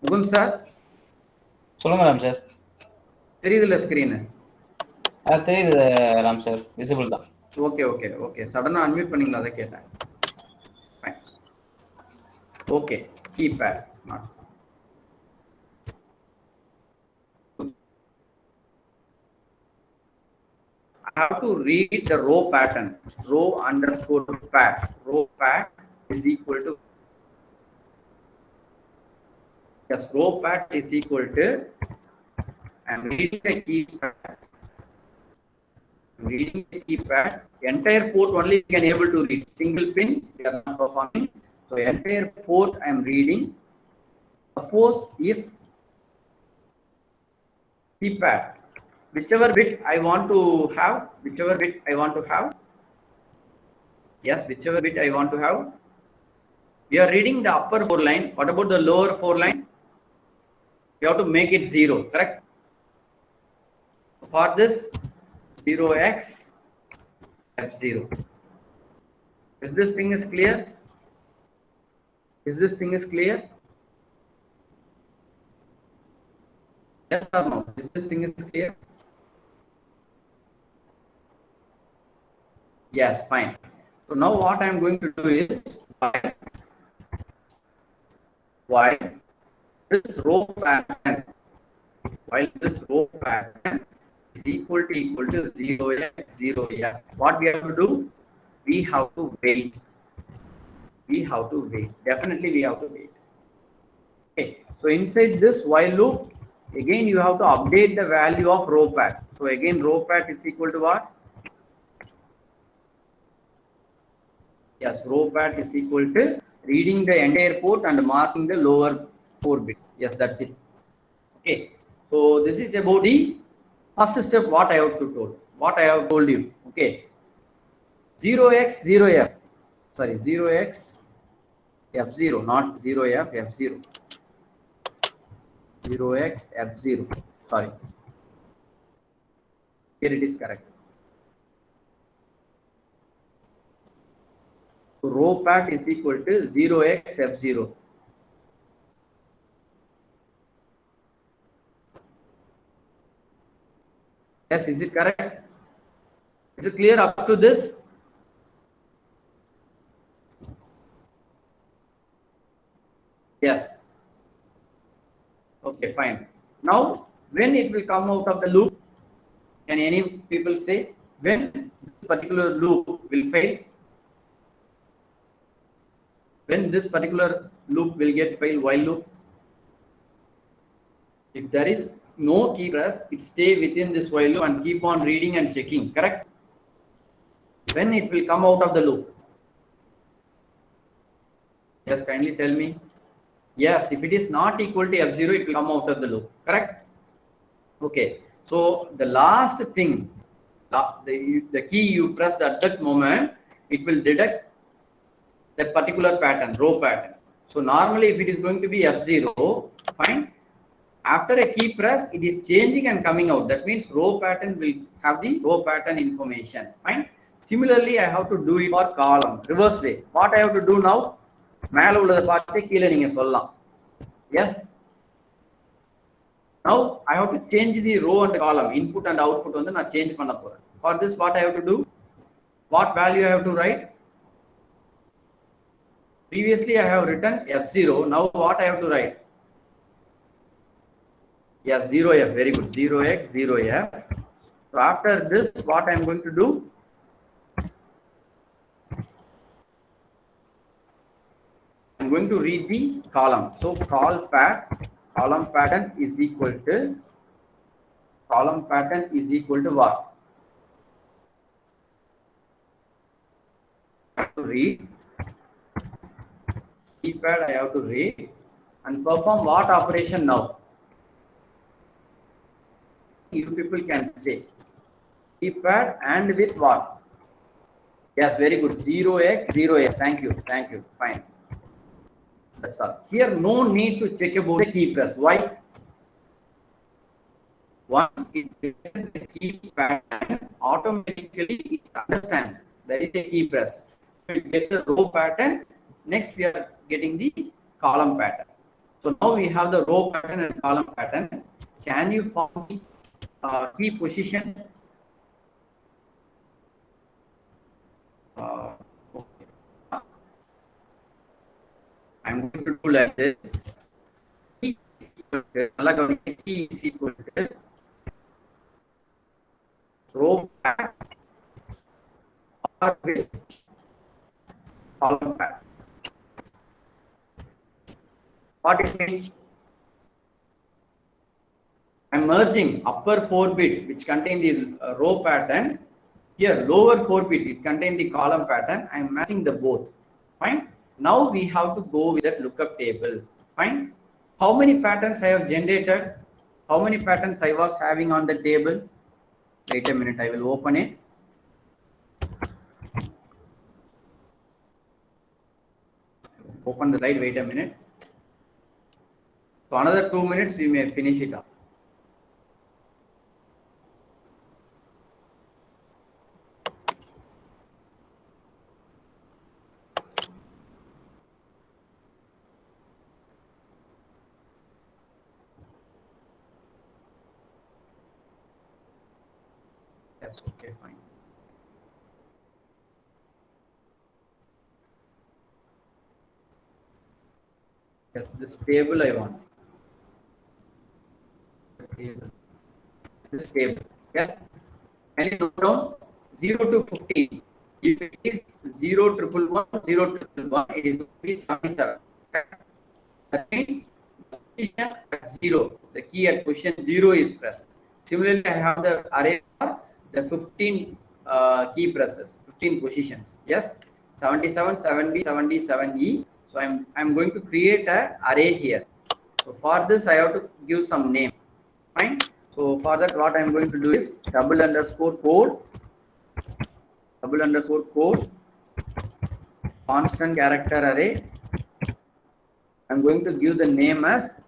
Mukund sir? சொல்லுங்க Ram sir. தெரியுதுல்ல screen? தெரியுது Ram sir, visible தான். Okay okay okay, சடனாக unmute பண்ணீங்களா? அதை கேட்டேன். Okay, keypad. I have to read the row pattern. Row underscore pat. Row pat is equal to, yes, row pat is equal to, I am reading the keypad. Reading the keypad. Entire port only we can able to read. Single pin we are not performing. So entire port I am reading. Suppose if keypad, whichever bit I want to have, yes, whichever bit I want to have, we are reading the upper 4 line. What about the lower 4 line? We have to make it 0, correct? For this, 0x F0. Is this thing is clear? Is this thing is clear? Yes or no? Is this thing is clear? Yes, fine. So now what I am going to do is while this row pattern, is equal to 0x 0f, what we have to do? We have to wait. Definitely we have to wait. Okay. So inside this while loop, again you have to update the value of row pat. So again row pat is equal to what? Yes, row pat is equal to reading the entire port and masking the lower 4 bits. Yes, that's it. Okay. So this is about the first step. What I have told you. Okay. 0x 0f. Sorry, 0x F0, not 0f F0. 0x F0. Sorry. Here it is correct. So row pat is equal to 0x F0. Yes, is it correct? Is it clear up to this? Yes. Okay, fine. Now, when it will come out of the loop? Can any people say when this particular loop will fail? When this particular loop will get fail, while loop? If there is no key press, it stay within this while loop and keep on reading and checking, correct? When it will come out of the loop? Yes, kindly tell me. Yes, if it is not equal to F0, it will come out of the loop, correct? Okay, so the last thing, the key you pressed at that moment, it will detect that particular pattern, row pattern. So normally if it is going to be F0, fine. After a key press, it is changing and coming out. That means row pattern will have the row pattern information, fine. Similarly, I have to do it for column, reverse way. What I have to do now? மேல உள்ளத பார்த்து கீழே நீங்க சொல்லலாம். Yes. Now I have to change the row and column, input and output வந்து நான் change பண்ண போறேன். For this what I have to do? What value I have to write? Previously I have written F0. Now what I have to write? Yes, 0f. Very good. 0x 0f. So after this what I am going to do? I'm going to read the column. So column pattern is equal to what? To read keypad, I have to read and perform what operation now? You people can say keypad and with what? Yes, very good. 0x, 0x. Thank you. Fine. That's all. Here, no need to check about the key press. Why? Once it gets the key pattern, automatically it understands that is a key press. We get the row pattern. Next, we are getting the column pattern. So now we have the row pattern and column pattern. Can you form the key position? Okay. I'm going to do like this. Key is equal to row pattern or with column pattern. What it means? I'm merging upper 4-bit which contain the row pattern. Here lower 4-bit it contain the column pattern. I'm matching the both. Fine. Now we have to go with that lookup table. Fine. How many patterns I have generated? How many patterns I was having on the table? Wait a minute, I will open it. Open the slide, wait a minute. So another 2 minutes we may finish it up. Yes, okay, fine. Yes, this table I want. This table. Yes. Can you note down 0 to 15? If it is 0 triple 1, 0 triple 1, it is going to be 77. That means the position at 0, the key at position 0 is pressed. Similarly, I have the array for the 15 key presses, 15 positions. Yes, 77, 70, 77E. So I'm going to create an array here. So for this, I have to give some name. Fine. So for that, what I'm going to do is double underscore code, constant character array. I'm going to give the name as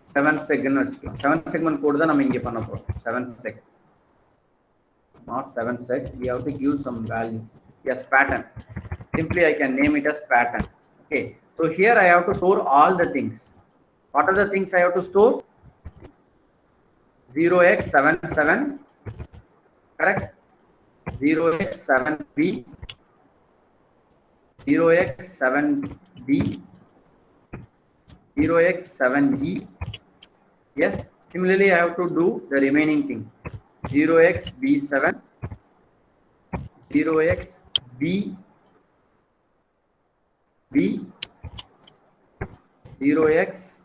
7 second. 7 segment code தான் நம்ம இங்க பண்ண போறோம். 7 sec. Not 7 sec. We have to give some value. Yes, pattern. Simply I can name it as pattern. Okay. So here I have to store all the things. What are the things I have to store? 0x77, correct? 0x7b, 0x7b, 0x7e. Yes. Similarly, I have to do the remaining thing. 0xb7, 0xb, 0xbd,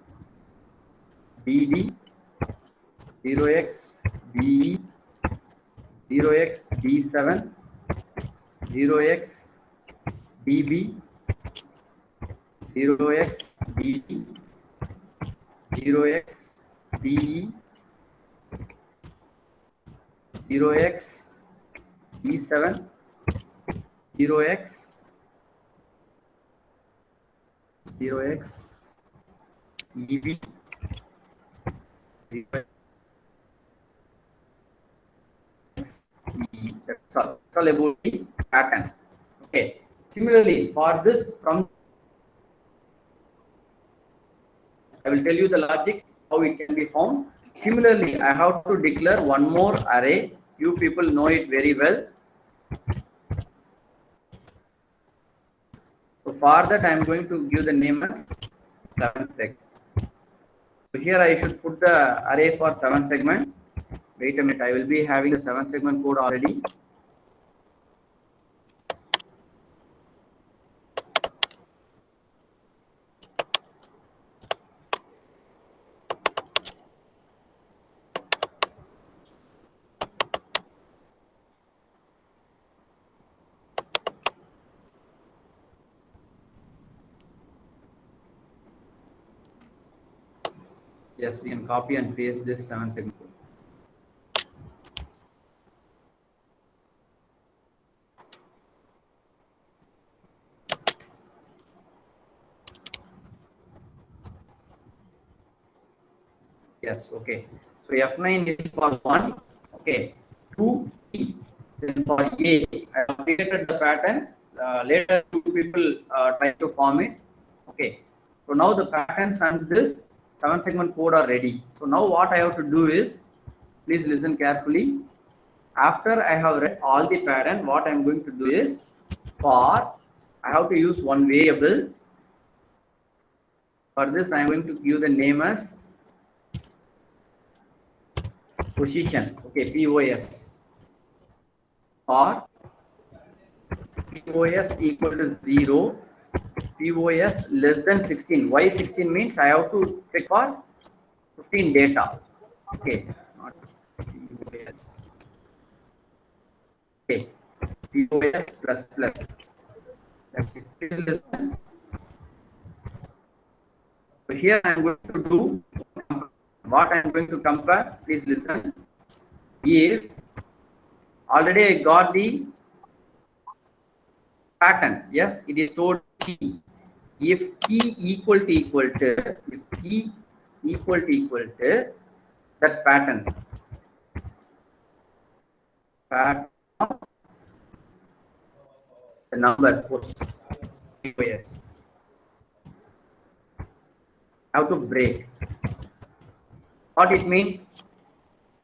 0xbe, 0xd7, 0xdb, 0xde, 0xde, 0xd7, 0xEB, 0xE. That's all about the pattern. Okay. Similarly, for this, from I will tell you the logic how it can be found. Similarly, I have to declare one more array. You people know it very well. So for that, I am going to give the name as 7 sec. So here I should put the array for 7 segment. Wait a minute, I will be having the 7 segment code already. Yes, we can copy and paste this 7-segment code. Yes, okay. So F9 is for 1, okay. 2, E. Then for A, I have created the pattern. Later, two people try to form it. Okay. So now the patterns and this 7-segment code are ready. So now what I have to do is, please listen carefully. After I have read all the pattern, what I am going to do is, for I have to use one variable. For this, I am going to give the name as position. Okay, POS. Or POS equal to 0, POS less than 16. Why 16 means I have to check for 15 data. Okay, not POS. Okay, POS plus plus. That's it. Listen. So here I am going to do what I am going to compare. Please listen. If already I got the pattern, yes, it is stored key. If key equal to if key equal to that pattern of the number POS, how to break. What it means?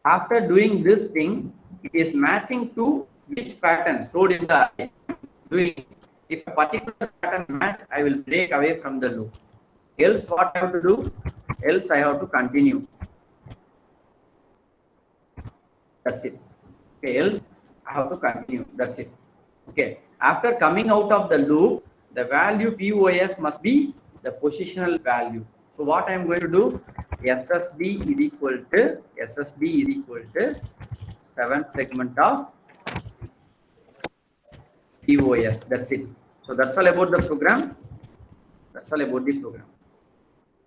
After doing this thing, it is matching to which pattern stored in the array. Doing if a particular pattern match, I will break away from the loop. Else, what I have to do? Else, I have to continue. That's it. Okay. Else, I have to continue. That's it. Okay. After coming out of the loop, the value POS must be the positional value. So what I am going to do? SSB is equal to 7-segment of POS. That's it. So that's all about the program. That's all about the program.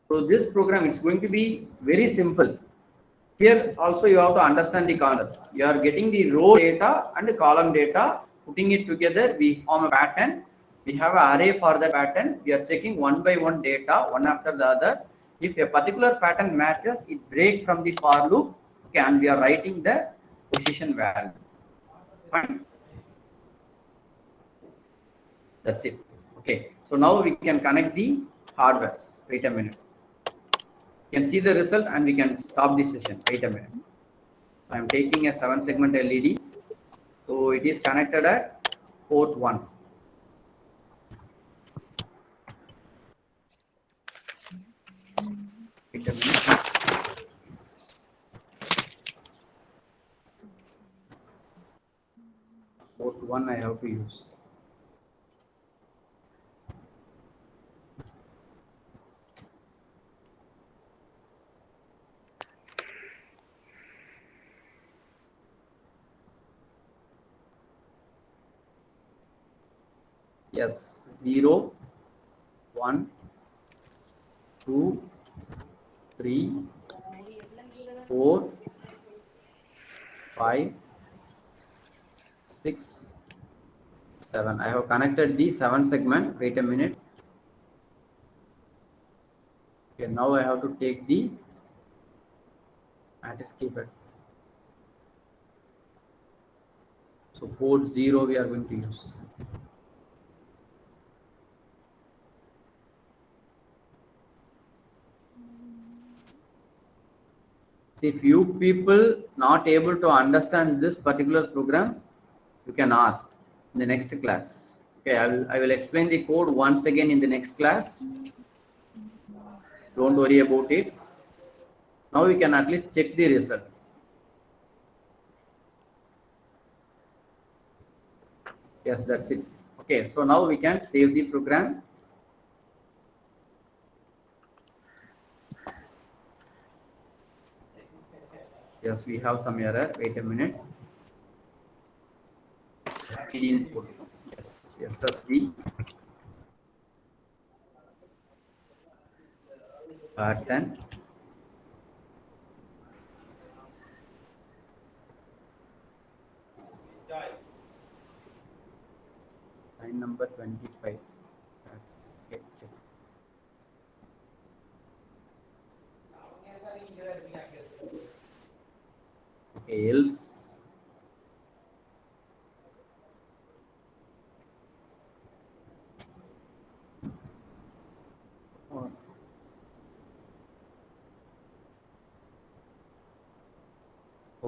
So this program is going to be very simple. Here also you have to understand the concept. You are getting the row data and the column data, putting it together, we form a pattern. We have an array for the pattern. We are checking one by one data, one after the other. If a particular pattern matches, it breaks from the for loop. Okay, and we are writing the position value. Fine. That's it. Okay. So now we can connect the hardwares. Wait a minute. You can see the result and we can stop the session. Wait a minute. I am taking a 7-segment LED. So it is connected at port 1. Wait a minute. Port 1 I have to use. Yes, 0, 1, 2, 3, 4, 5, 6, 7. I have connected the 7-segment. Wait a minute. Okay, now I have to take the matrix keypad. So port 0 we are going to use. See, few people not able to understand this particular program, you can ask in the next class. Okay, I will explain the code once again in the next class. Don't worry about it. Now we can at least check the result. Yes, that's it. Okay, so now we can save the program. Yes, we have some error. Wait a minute. Input. Yes, SSD pattern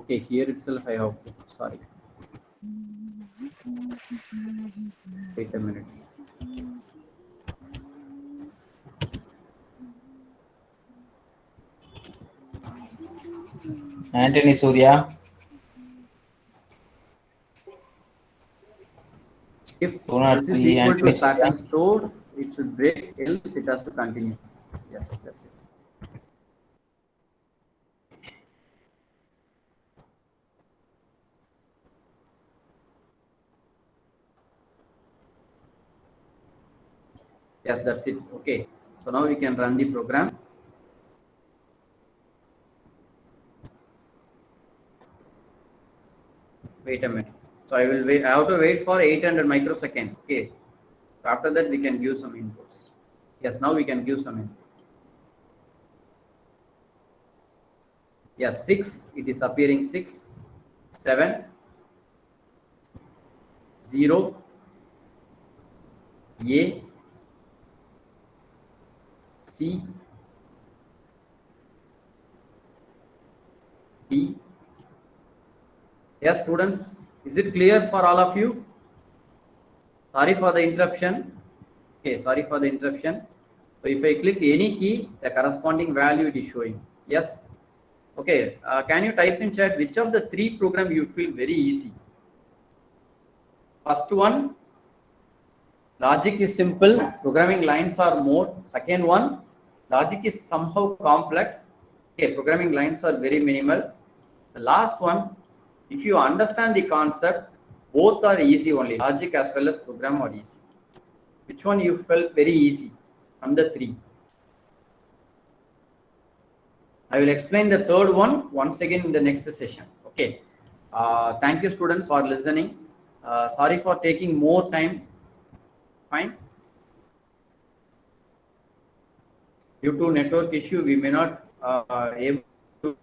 Okay, here itself I have to, sorry. Wait a minute. Anthony Surya. If this is 203 equal to Anthony starting Surya. stored, it should break, else it has to continue. Yes, that's it. Yes, that's it. Okay. So now we can run the program. Wait a minute. So I will wait. I have to wait for 800 microseconds. Okay. So after that, we can give some inputs. Yes, now we can give some input. Yes, 6. It is appearing 6, 7, 0, A, C, D. Yes, students, is it clear for all of you? Sorry for the interruption. Okay, sorry for the interruption. So if I click any key, the corresponding value it is showing. Yes. Okay. Can you type in chat which of the 3 program you feel very easy? First one, logic is simple. Programming lines are more. Second one, logic is somehow complex. Okay, programming lines are very minimal. The last one, if you understand the concept, both are easy only. Logic as well as program are easy. Which one you felt very easy from the 3? I will explain the third one once again in the next session. Okay. Thank you, students, for listening. Sorry for taking more time. Fine. Due to network issue, we may not able to